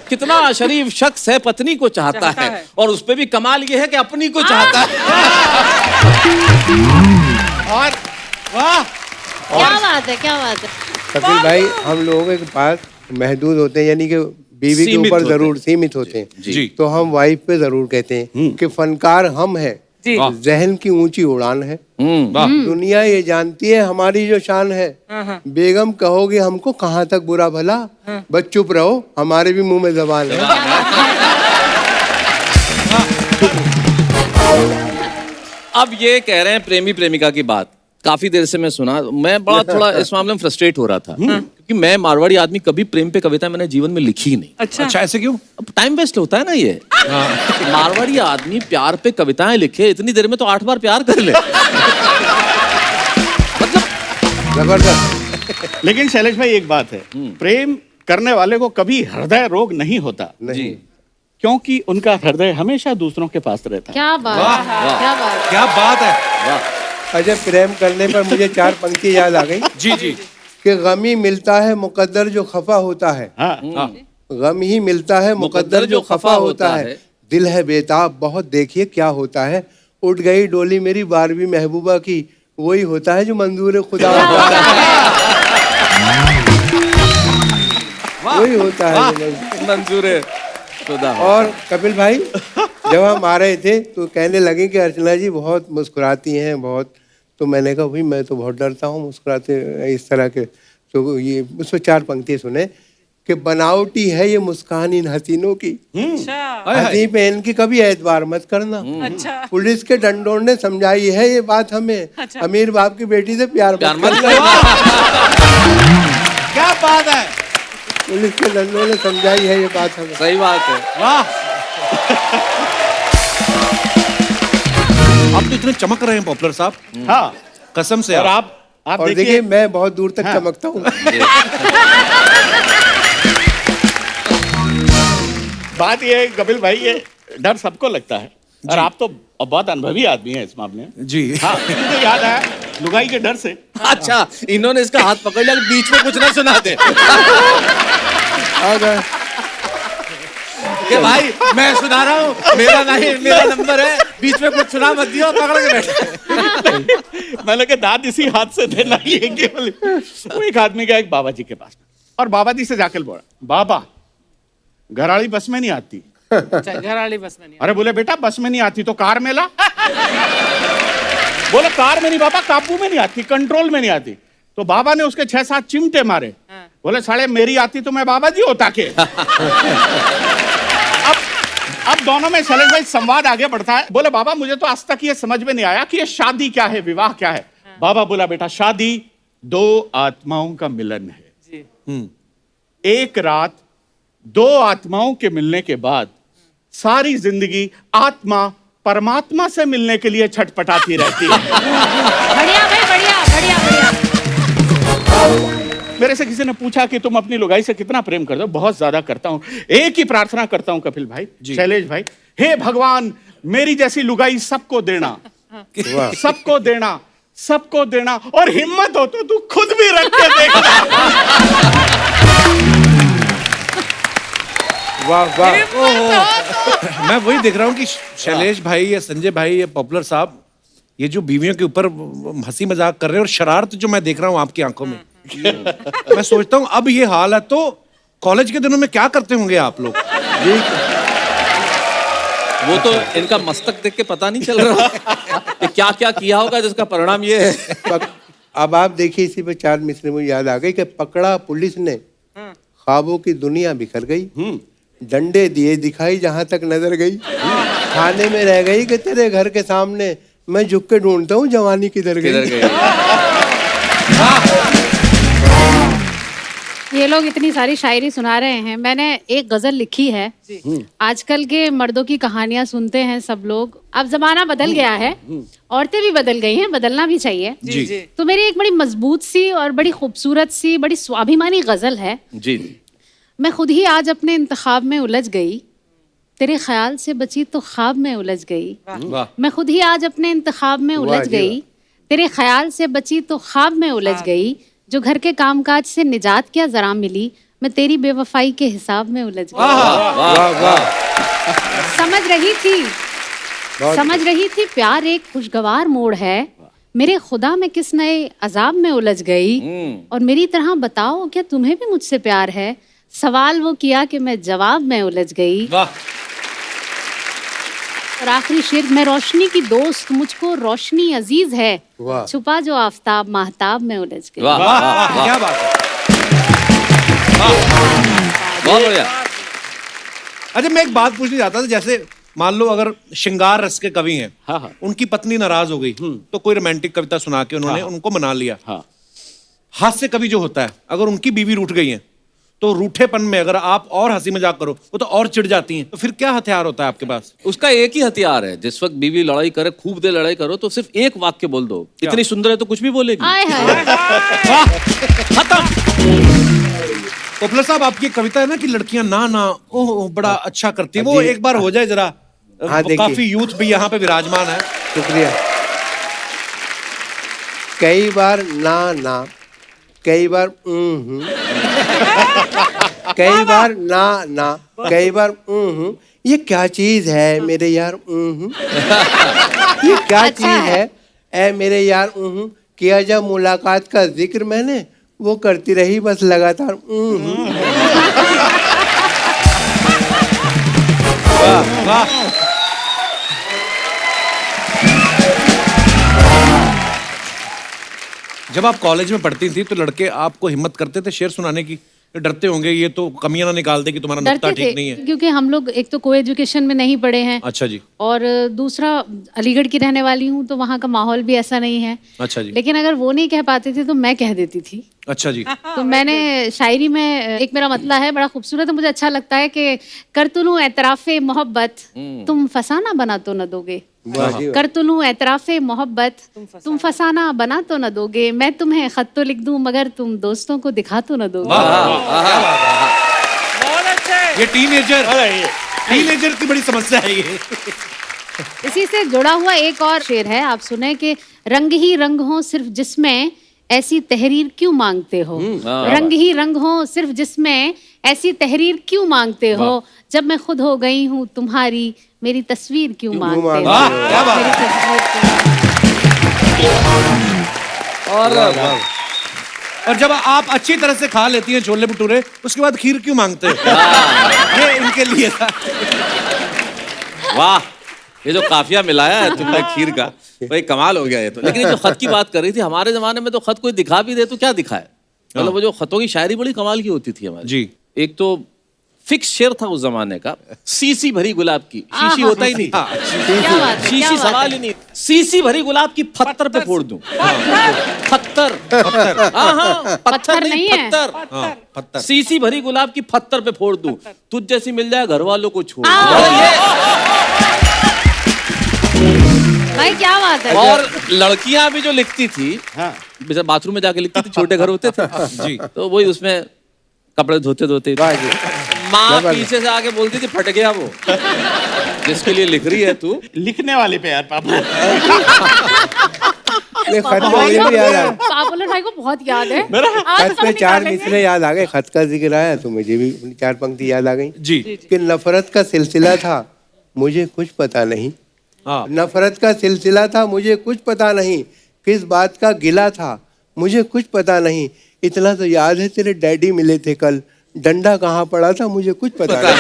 कितना शरीफ शख्स है, पत्नी को चाहता है। और उस पे भी कमाल ये है कि अपनी को चाहता है। और वाह। क्या बात है, क्या बात है। कपिल भाई, हम लोगों के पास महदूद होते हैं, यानी कि बीवी के सीमित ऊपर होते हैं। जरूर सीमित होते हैं। जी। तो हम वाइफ पे जरूर कहते हैं कि फनकार हम हैं, जी। जहन की ऊंची उड़ान है। वाह। दुनिया ये जानती है हमारी जो शान है। बेगम कहोगे हमको कहाँ तक बुरा भला, बस चुप रहो हमारे भी मुंह में जबान है। अब ये कह रहे हैं प्रेमी प्रेमिका की बात, काफी देर से मैं सुना, मैं बड़ा थोड़ा इस मामले में फ्रस्ट्रेट हो रहा था। क्योंकि कि मैं मारवाड़ी आदमी, कभी प्रेम पे कविता मैंने जीवन में लिखी ही नहीं। अच्छा, ऐसे क्यों? अब टाइम वेस्ट होता है ना ये। मारवाड़ी आदमी प्यार पे कविताएं लिखे, इतनी देर में तो 8 बार प्यार कर ले। जबरदस्त। लेकिन शैलेश भाई एक बात है, प्रेम करने वाले को कभी हृदय रोग नहीं होता, नहीं। क्योंकि उनका हृदय हमेशा दूसरों के पास रहता है। क्या बात, क्या बात। क्या बात है। अजय, प्रेम करने पर मुझे 4 पंक्ति याद आ गई जी जी। कि गम ही मिलता है मुकद्दर जो खफा होता है। हाँ। गम ही मिलता है मुकद्दर जो खफा होता है। दिल है बेताब बहुत, देखिए क्या होता है। उठ गई डोली मेरी 12वीं महबूबा की, वही होता है जो मंजूर खुदा होता है। वही होता है जो मंजूर खुदा। और कपिल भाई, जब हम आ रहे थे तो कहने लगे कि अर्चना जी बहुत मुस्कुराती हैं बहुत, तो मैंने कहा भाई मैं तो बहुत डरता हूँ मुस्कुराते इस तरह के। तो ये उसमें 4 पंक्ति सुने कि बनावटी है ये मुस्कान इन हसीनों की, हंसी पे इनकी कभी एतबार मत करना। पुलिस के डंडों ने समझाई है ये बात हमें, अमीर बाप की बेटी से प्यार मत करना। क्या बात है। पुलिस के डंडों ने समझाई है ये बात हमें। सही बात है। वाह। आप तो इतने चमक रहे हैं पॉपुलर साहब, हाँ, कसम से। और आप और देखिए मैं बहुत दूर तक चमकता हूँ। बात ये है कपिल भाई, ये डर सबको लगता है, और आप तो बहुत अनुभवी आदमी हैं इस मामले में। जी। हाँ, मुझे याद आया लुगाई के डर से। अच्छा, इन्होंने इसका हाथ पकड़ लिया, बीच में कुछ ना सुना दे। कि भाई मैं सुना रहा हूँ, मेरा नंबर है, बीच में कुछ सुना मत दियो, पकड़ के बैठे। मैंने कहा दाद इसी हाथ से देना ही है केवल। वो एक आदमी गया एक बाबा जी के पास, और बाबा जी से जाकर बोला, बाबा घराड़ी बस में नहीं आती। घराड़ी बस में नहीं। अरे बोले बेटा बस में नहीं आती तो कार में ला। बोले कार में नहीं बाबा, काबू में नहीं आती, कंट्रोल में नहीं आती। तो बाबा ने उसके 6-7 चिमटे मारे। बोले साले मेरी आती तो मैं बाबा जी होता के। अब दोनों में शैलेश भाई संवाद आगे बढ़ता है। बोले बाबा मुझे तो आज तक ये समझ में नहीं आया कि ये शादी क्या है, विवाह क्या है। बाबा बोला बेटा शादी 2 आत्माओं का मिलन है। एक रात 2 आत्माओं के मिलने के बाद सारी जिंदगी आत्मा परमात्मा से मिलने के लिए छटपटाती रहती है। बढ़िया भाई, बढ़िया बढ़िया बढ़िया। मेरे से किसी ने पूछा कि तुम अपनी लुगाई से कितना प्रेम करते हो? बहुत ज्यादा करता हूं। एक ही प्रार्थना करता हूं कपिल भाई, शैलेश भाई, हे भगवान मेरी जैसी लुगाई सबको देना, सबको देना, सबको देना, और हिम्मत हो तो तू खुद भी रख के देखना। वाह वाह। मैं वही देख रहा हूँ कि शैलेश भाई या संजय भाई या पॉपुलर साहब ये जो बीवियों के ऊपर हंसी मजाक कर रहे हैं, और शरारत जो मैं देख रहा हूँ आपकी आंखों में, मैं सोचता हूँ अब ये हाल है तो कॉलेज के दिनों में क्या करते होंगे आप लोग? वो तो इनका मस्तक देख के पता नहीं चल रहा कि क्या क्या किया होगा जिसका परिणाम ये है। अब आप देखिए इसी पे 4 मिसरे मुझे याद आ गई कि पकड़ा पुलिस ने, ख्वाबों की दुनिया बिखर गई, डंडे दिए दिखाई जहां तक नजर गई, थाने में रह गई कि तेरे घर के सामने मैं झुक के ढूंढता हूँ जवानी किधर गई। ये लोग इतनी सारी शायरी सुना रहे हैं, मैंने एक गजल लिखी है। आजकल के मर्दों की कहानियां सुनते हैं सब लोग, अब जमाना बदल गया है, औरतें भी बदल गई हैं, बदलना भी चाहिए। जी। तो मेरी एक बड़ी मजबूत सी और बड़ी खूबसूरत सी बड़ी स्वाभिमानी गजल है। जी। मैं खुद ही आज अपने इंतखाब में उलझ गई, तेरे ख्याल से बची तो ख्वाब में उलझ गई। मैं खुद ही आज अपने इंतखाब में उलझ गई, तेरे ख्याल से बची तो ख्वाब में उलझ गई। जो घर के कामकाज से निजात क्या जरा मिली, मैं तेरी बेवफाई के हिसाब में उलझ गई। समझ रही थी प्यार एक खुशगवार मोड़ है, मेरे खुदा में किस नए अजाब में उलझ गई। और मेरी तरह बताओ क्या तुम्हें भी मुझसे प्यार है, सवाल वो किया कि मैं जवाब में उलझ गई। और आखिरी शेर, मैं रोशनी की दोस्त मुझको रोशनी अजीज है, छुपा जो आफताब महताब में उलझ गई। क्या बात है। बहुत बढ़िया। अच्छा मैं एक बात पूछनी चाहता था, जैसे मान लो अगर श्रृंगार रस के कवि हैं, हाँ। उनकी पत्नी नाराज हो गई तो कोई रोमांटिक कविता सुना के उन्होंने उनको मना लिया। हास्य कवि जो होता है, अगर उनकी बीवी रूठ गई है तो रूठेपन में अगर आप और हंसी मजाक करो वो तो और चिढ़ जाती हैं, तो फिर क्या हथियार होता है आपके पास? उसका एक ही हथियार है, जिस वक्त बीवी लड़ाई करे, खूब देर लड़ाई करो, तो सिर्फ एक वाक्य बोल दो, इतनी सुंदर है तो कुछ भी बोलेगी। आय हाय। खत्म। पोपलर साहब, आपकी एक कविता है ना कि लड़कियां ना ना ओह बड़ा अच्छा करती है, वो एक बार हो जाए जरा। हाँ, देखिए। काफी यूथ भी यहाँ पे विराजमान है। शुक्रिया। कई बार ना ना, कई बार कई बार ना ना, कई बार ये क्या चीज है मेरे यार ये क्या अच्छा चीज है। है ऐ मेरे यार किया जब मुलाकात का जिक्र मैंने, वो करती रही बस लगातार वाह वाह। जब आप कॉलेज में पढ़ती थी तो लड़के आपको हिम्मत करते थे शेर सुनाने की? डरते होंगे ये तो कमियां ना निकाल दे कि तुम्हारा नुक्ता डरते तो ठीक नहीं थे है। क्योंकि हम लोग एक तो को एजुकेशन में नहीं पढ़े हैं, अच्छा जी। और दूसरा अलीगढ़ की रहने वाली हूँ तो वहाँ का माहौल भी ऐसा नहीं है। अच्छा जी। लेकिन अगर वो नहीं कह पाते थे तो मैं कह देती थी। अच्छा जी। तो मैंने शायरी में एक मेरा मतला है बड़ा खूबसूरत है, मुझे अच्छा लगता है कि कर तुलूं एतराफ़े मोहब्बत तुम फसाना बना तो न दोगे। वाह जी वाह। कर तुलूं एतराफ़े मोहब्बत तुम फसाना बना तो न दोगे। मैं तुम्हें खत तो लिख दूं मगर तुम दोस्तों को दिखा तो न दोगे। बहुत अच्छे। ये टीनेजर की बड़ी समस्या है ये। इसी से जुड़ा हुआ एक और शेर है, आप सुने कि रंग ही रंग हो सिर्फ जिसमें ऐसी तहरीर क्यों मांगते हो। रंग ही रंग हो सिर्फ जिसमें ऐसी तहरीर क्यों मांगते हो। जब मैं खुद हो गई हूँ तुम्हारी मेरी तस्वीर क्यों मांगते हो। वाह, क्या बात मेरी तस्वीर क्यों। और जब आप अच्छी तरह से खा लेती हैं छोले भटूरे, उसके बाद खीर क्यों मांगते हैं? ये इनके लिए था। वाह, ये जो काफिया मिलाया है तुमने खीर का, भाई कमाल हो गया ये तो। लेकिन ये जो खत की बात कर रही थी, हमारे जमाने में तो खत कोई दिखा भी दे तो क्या दिखाए, मतलब वो जो खतों की शायरी बड़ी कमाल की होती थी हमारी। जी। एक तो फिक्स शेर था उस जमाने का, सीसी भरी गुलाब की, शीशी होता ही नहीं था, क्या बात है, क्या शीशी बात सवाल ही नहीं, सीसी भरी गुलाब की पत्थर पे फोड़ दूं। पत्थर, हाँ हाँ, पत्थर नहीं पत्थर, हाँ, पत्थर। सीसी भरी गुलाब की पत्थर पे फोड़ दूं, तुझ जैसी मिल जाए घर वालों को छोड़। भाई क्या बात है। और लड़कियां भी जो लिखती थी, जैसे बाथरूम में जाके लिखती थी, छोटे घर होते थे जी, तो वही उसमें कपड़े धोते धोते माँ पीछे से आके बोलती थी फट गया वो, जिसके लिए लिख रही है तू। लिखने वाले पे यार पापा। ये खत पे मुझे भी याद आ गया। पापुलर भाई को बहुत याद है। खत पे चार मिसरे याद आ गए, खत का जिक्र आया तो मुझे भी चार पंक्ति याद आ गई जी। कि नफरत का सिलसिला था मुझे कुछ पता नहीं। हाँ। नफरत का सिलसिला था मुझे कुछ पता नहीं, किस बात का गिला था मुझे कुछ पता नहीं। इतना तो याद है तेरे डैडी मिले थे कल, डंडा कहाँ पड़ा था मुझे कुछ पता नहीं।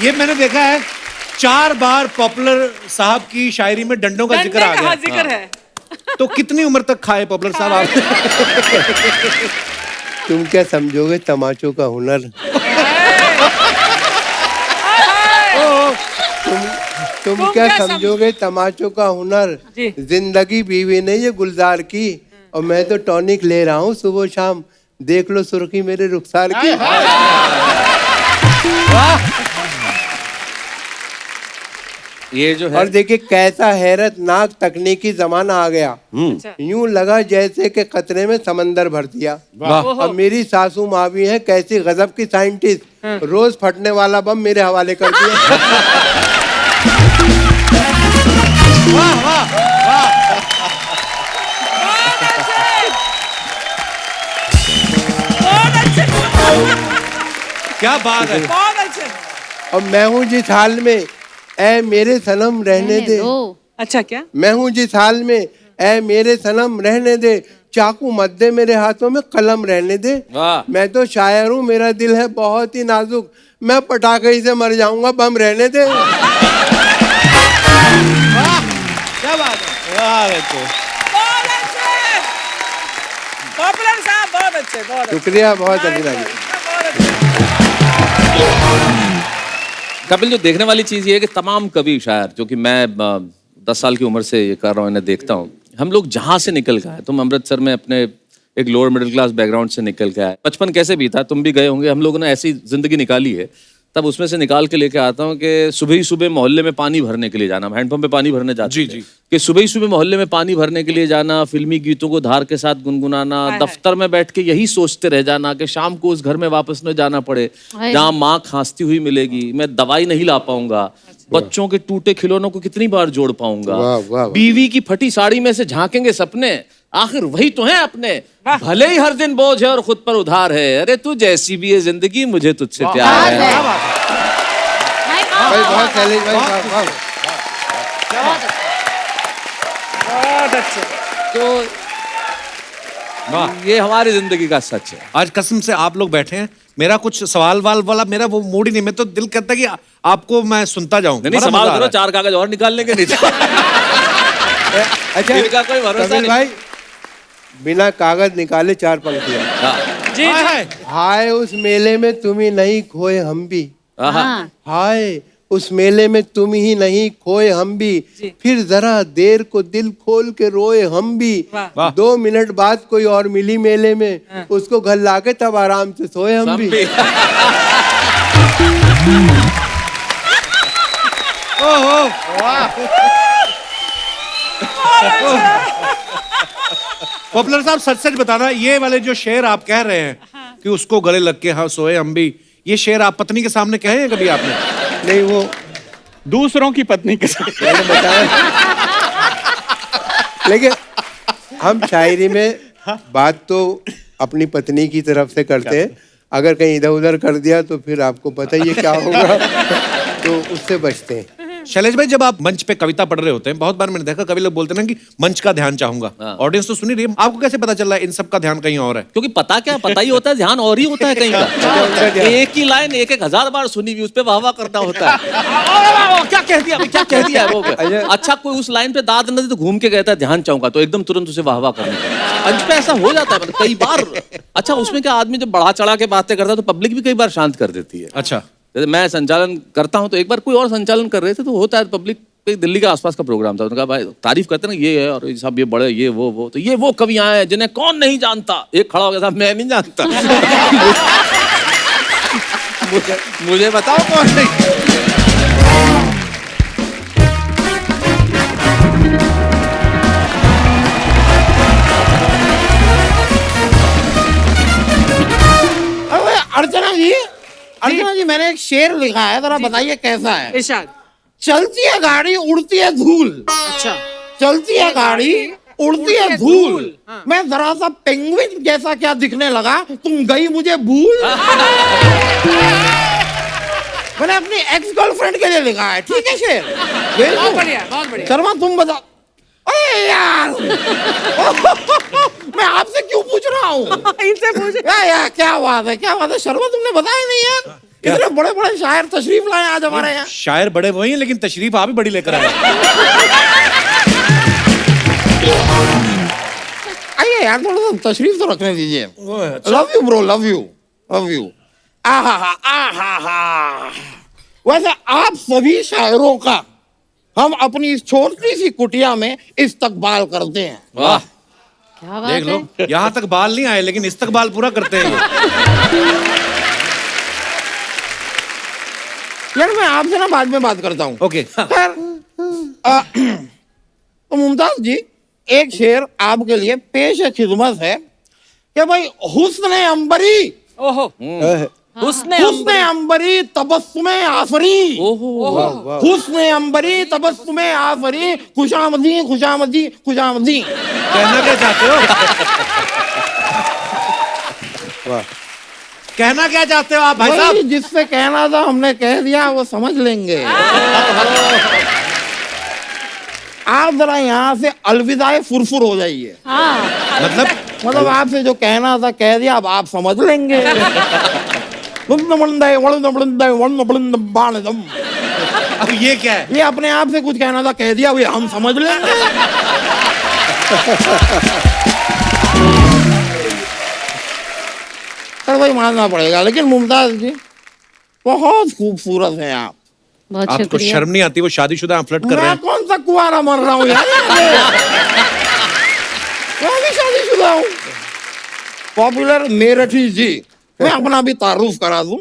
ये मैंने देखा है 4 बार पॉपुलर साहब की शायरी में डंडों का जिक्र आ डंडे का गया। जिक्र है। तो कितनी उम्र तक खाए पॉपुलर साहब आप? तुम क्या समझोगे तमाचों का हुनर। तुम क्या समझोगे तमाचों का हुनर। जी। जिंदगी बीवी ने ये गुलजार की, और मैं तो टॉनिक ले रहा हूँ सुबह शाम, देख लो सुर्खी मेरे रुखसार की। ये जो है और देखिए कैसा हैरतनाक तकनीकी जमाना आ गया। यूं लगा जैसे कि खतरे में समंदर भर दिया। अब मेरी सासू माँ भी है कैसी गजब की साइंटिस्ट, रोज फटने वाला बम मेरे हवाले कर दिया। बहुत अच्छे। क्या बात है। बहुत अच्छे। और मैं हूँ जिस हाल में ऐ मेरे सनम रहने दे। अच्छा क्या? मैं हूँ जिस हाल में ऐ मेरे सनम रहने दे, चाकू मत दे मेरे हाथों में कलम रहने दे। वाह। मैं तो शायर हूँ मेरा दिल है बहुत ही नाजुक, मैं पटाखे ही से मर जाऊंगा बम रहने दे। क्या बात है। बहुत अच्छे। पॉपुलर साहब बहुत अच्छे। बहुत अच्छे। शुक्रिया बहुत अभिनंदन। बहुत अच्छे। कपिल, जो देखने वाली चीज ये है कि तमाम कवि शायर जो कि मैं 10 साल की उम्र से ये कर रहा हूँ, इन्हें देखता हूँ, हम लोग जहां से निकल के आए, तुम अमृतसर में अपने एक लोअर मिडिल क्लास बैकग्राउंड से निकल के आए, बचपन कैसे बीता, तुम भी गए होंगे, हम लोगों ने ऐसी जिंदगी निकाली है, तब उसमें से निकाल के लेके आता हूँ कि सुबह ही सुबह मोहल्ले में पानी भरने के लिए जाना, हैंडपंप पे पानी भरने जाते जी, थे, जी। कि सुबह ही सुबह मोहल्ले में पानी भरने के लिए जाना, फिल्मी गीतों को धार के साथ गुनगुनाना, दफ्तर में बैठ के यही सोचते रह जाना कि शाम को उस घर में वापस न जाना पड़े जहाँ माँ खांसती हुई मिलेगी, मैं दवाई नहीं ला पाऊंगा, बच्चों के टूटे खिलौनों को कितनी बार जोड़ पाऊंगा, वाह, वाह, वाह। बीवी की फटी साड़ी में से झांकेंगे सपने, आखिर वही तो है अपने, भले ही हर दिन बोझ है और खुद पर उधार है, अरे तू जैसी भी है जिंदगी मुझे तुझसे प्यार है। भाई बहुत शैलेश भाई, वाह, वाह। तो ये हमारी जिंदगी का सच है। आज कसम से आप लोग बैठे हैं, मेरा कुछ सवाल वाल वाला मेरा वो मूड ही नहीं, मैं तो दिल करता है कि आपको मैं सुनता जाऊं। नहीं बड़ा सवाल मजा आ करो, रहा है। 4 कागज और निकाल लेंगे नहीं तो। अच्छा इनका कोई भरोसा कपिल नहीं। भाई, बिना कागज निकाले 4 पंक्तियां। हाय, हाय। हाय उस मेले में तुम ही नहीं खोए हम भी, हाँ हाय उस मेले में तुम ही नहीं खोए हम भी, फिर जरा देर को दिल खोल के रोए हम भी, वाह। 2 मिनट बाद कोई और मिली मेले में, उसको घर लाके तब आराम से सोए हम भी। ओहो, पॉपुलर साहब सच सच बताना, ये वाले जो शेर आप कह रहे हैं कि उसको गले लग के हाँ सोए हम भी, ये शेर आप पत्नी के सामने कहे हैं कभी आपने? नहीं वो दूसरों की पत्नी के साथ मैंने बताया, लेकिन हम शायरी में बात तो अपनी पत्नी की तरफ से करते हैं, अगर कहीं इधर उधर कर दिया तो फिर आपको पता ही है क्या होगा, तो उससे बचते हैं। शैलेश भाई, जब आप मंच पे कविता पढ़ रहे होते हैं, बहुत बार मैंने देखा कभी लोग बोलते हैं ना कि मंच का ध्यान चाहूंगा, ऑडियंस तो सुनी रही है, आपको कैसे पता चल रहा है इन सब का ध्यान कहीं और है? क्योंकि पता क्या, पता ही होता है, ध्यान और ही होता है कहीं का। एक ही लाइन 1,000 बार सुनी हुई, उस पे वाह वाह करना होता है। क्या कह दिया क्या कह दिया है वो। अच्छा कोई उस लाइन पे दाद न दे तो घूम के कहता है ध्यान चाहूंगा, तो एकदम तुरंत उसे वाह वाह करने का। मंच पे ऐसा हो जाता है मतलब कई बार। अच्छा उसमें क्या, आदमी जब बढ़ा चढ़ा के बातें करता है तो पब्लिक भी कई बार शांत कर देती है। अच्छा, जैसे मैं संचालन करता हूँ तो एक बार कोई और संचालन कर रहे थे, तो होता है पब्लिक, दिल्ली के आसपास का प्रोग्राम था, उन्होंने कहा भाई तारीफ करते ना ये है और साहब ये बड़े ये वो, तो ये वो कवि आए हैं जिन्हें कौन नहीं जानता। एक खड़ा हो गया था, मैं नहीं जानता। मुझे बताओ कौन नहीं। अर्चना जी मैंने एक शेर लिखा है, जरा बताइए कैसा है। इरशाद। चलती है गाड़ी उड़ती है धूल, अच्छा। चलती है गाड़ी उड़ती है धूल, मैं जरा सा पेंगुइन जैसा क्या दिखने लगा, तुम गई मुझे भूल। मैंने अपनी एक्स गर्लफ्रेंड के लिए लिखा है, ठीक है शेर। बहुत बढ़िया, बहुत बढ़िया। शर्मा तुम बता। अरे यार मैं आपसे क्यों पूछ रहा हूँ? इनसे पूछ। यार क्या बात है, क्या बात है शर्मा, तुमने बताया नहीं यार, इतने बड़े बड़े शायर तशरीफ लाए आज हमारे यहाँ। शायर बड़े वही हैं, लेकिन तशरीफ आप ही बड़ी लेकर आए। आइए यार थोड़ा सा तशरीफ तो रखने दीजिए। Love you bro, love you, love you. आहा। वैसे आप सभी शायरों का हम अपनी इस छोटी सी कुटिया में इस्तकबाल करते हैं। वाह, क्या बात देख लो, है। यहाँ तक बाल नहीं आए लेकिन इस्तकबाल पूरा करते हैं ये। यार मैं आपसे ना बाद में बात करता हूँ। ओके। खैर, तो मुमताज जी एक शेर आपके लिए पेश खिदमत है कि भाई हुस्न अंबरी, ओहो। हुस्ने हुस्न अंबरी तबस्सुमे आफरी, ओहो, हुस्न अंबरी तबस्सुमे आफरी, खुशामदी खुशामदी खुशामदी। कहना क्या चाहते हो? कहना क्या चाहते हो आप भाई वही साहब? जिससे कहना था हमने कह दिया, वो समझ लेंगे। आप जरा यहाँ से अलविदाए फुरफुर हो जाइए। मतलब आपसे जो कहना था कह दिया, अब आप समझ लेंगे। अब ये क्या है? ये अपने आप से कुछ कहना था कह दिया, वो हम समझ लेंगे। सर भाई मानना पड़ेगा, लेकिन मुमताज जी बहुत खूबसूरत हैं आप। बहुत आपको शुक्रिया। शर्म नहीं आती? वो शादीशुदा फ्लर्ट कर रहे मैं हैं। कौन सा कुआरा मर रहा हूँ यार। मैं भी शादीशुदा हूँ। पॉपुलर मेरठी जी, मैं अपना भी तारुफ करा दूं।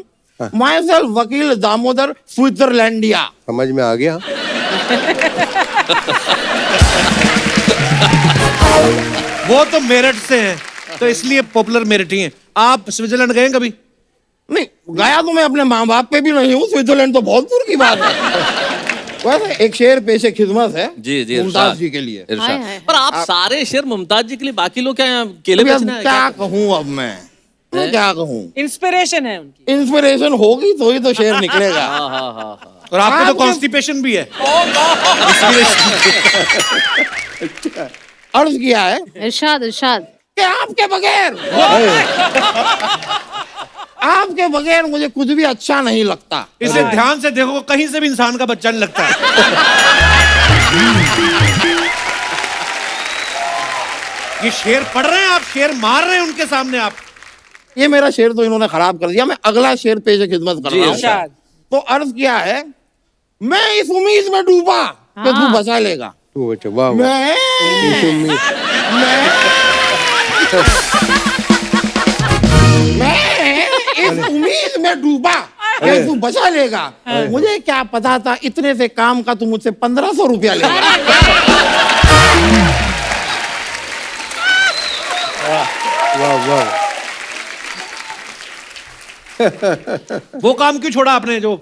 माई सेल्फ वकील दामोदर स्विट्जरलैंडिया। समझ में आ गया। वो तो मेरठ से हैं, तो इसलिए पॉपुलर मेरठी हैं। आप स्विट्जरलैंड गए हैं कभी? नहीं गया तो मैं अपने माँ बाप पे भी नहीं हूँ, स्विट्जरलैंड तो बहुत दूर की बात है। वैसे एक शेर पेशे खिदमत है जी जी मुमताज इरशाद, जी के लिए। इरशाद। हाय, हाय। पर आप सारे शेर मुमताज जी के लिए, बाकी लोग क्या यहाँ केले अभी अब बेचना है क्या कहूँ अब मैं क्या कहूँ। इंस्पिरेशन है उनकी। इंस्पिरेशन होगी तो ही तो शेर निकलेगा। हाँ हाँ हाँ। और आपको तो आपके- कॉन्स्टिपेशन भी है। अर्ज किया है इरशाद इरशाद। कि आपके बगैर मुझे कुछ भी अच्छा नहीं लगता। इसे ध्यान से देखो, कहीं से भी इंसान का बच्चा नहीं लगता है। ये शेर पढ़ रहे हैं आप, शेर मार रहे हैं उनके सामने आप। ये मेरा शेर तो इन्होंने खराब कर दिया। मैं अगला शेर पेश खिदमत कर जी, रहा हूँ। इरशाद। तो अर्ज किया है, मैं इस उम्मीद में डूबा कि तू बचा लेगा। तू बच्चा, वाह वाह। मैं इस उम्मीद में डूबा कि तू बचा लेगा। मुझे क्या पता था इतने से काम का तू मुझसे 1500 रुपया लेगा। वाह वाह। वो काम क्यों छोड़ा आपने? जो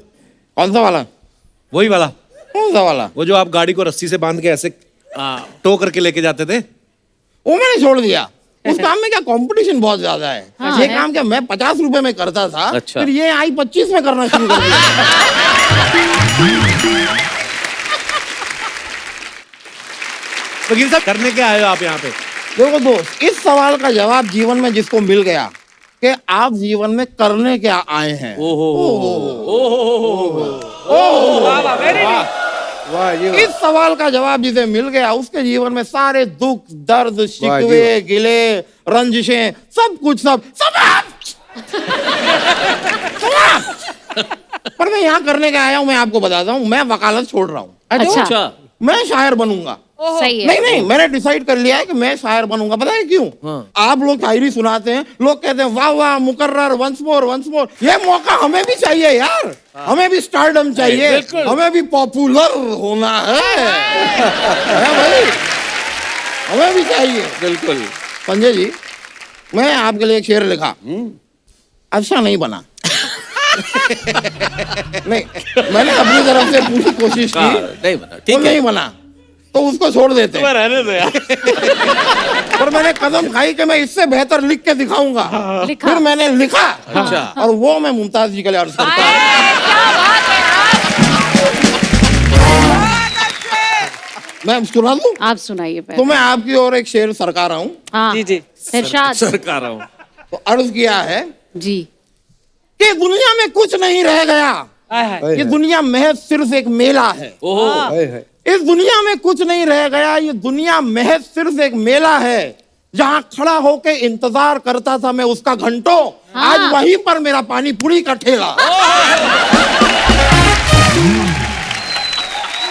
कौन सा वाला? वही वाला, कौन सा वाला? वो जो आप गाड़ी को रस्सी से बांध के ऐसे टो करके लेके जाते थे। वो मैंने छोड़ दिया। उस काम में क्या कंपटीशन बहुत ज्यादा है। हाँ, ये है। काम क्या मैं 50 रुपए में करता था, अच्छा। फिर ये आई 25 में करना शुरू कर दिया। वकील साहब, करने क्या आए हो आप यहाँ पे? देखो दोस्त, इस सवाल का जवाब जीवन में जिसको मिल गया कि आप जीवन में करने क्या आए हैं, वाह जी वाह। इस सवाल का जवाब जिसे मिल गया उसके जीवन में सारे दुख दर्द शिकवे गिले रंजिशें सब कुछ सब समाप्त। पर मैं यहाँ करने का आया हूँ, मैं आपको बताता हूँ, मैं वकालत छोड़ रहा हूँ। अच्छा अच्छा मैं शायर बनूंगा। सही है। नहीं नहीं, मैंने डिसाइड कर लिया है कि मैं शायर बनूंगा। पता है क्यों? आप लोग शायरी सुनाते हैं, लोग कहते हैं वाह वाह मुकर्रर, वंस मोर वंस मोर। ये मौका हमें भी चाहिए यार, हमें भी स्टारडम चाहिए, हमें भी पॉपुलर होना है भाई, हमें भी चाहिए। बिल्कुल। संजय जी, मैं आपके लिए एक शेर लिखा, अच्छा नहीं बना। नहीं, मैंने अपनी तरफ से पूरी कोशिश की, नहीं बना, वो ठीक है। नहीं बना तो उसको छोड़ देते हैं। रहने दो यार। पर मैंने कदम खाई कि मैं इससे बेहतर लिख के दिखाऊंगा। लिखा। फिर मैंने लिखा, अच्छा। और वो मैं मुमताज जी के लिए अर्ज करता हूँ। मैं सुना दूं? आप सुनाइए तो पहले। मैं आपकी ओर एक शेर सरका रहा हूँ। हाँ जी जी। इरशाद सरकार हूँ। तो अर्ज किया है जी। कि दुनिया में कुछ नहीं रह गया, हाय हाय। ये दुनिया महज सिर्फ एक मेला है। ओहो। हाय हाय। इस दुनिया में कुछ नहीं रह गया, ये दुनिया महज सिर्फ एक मेला है। जहां खड़ा होके इंतजार करता था मैं उसका घंटों, आज वहीं पर मेरा पानी पूरी का ठेला।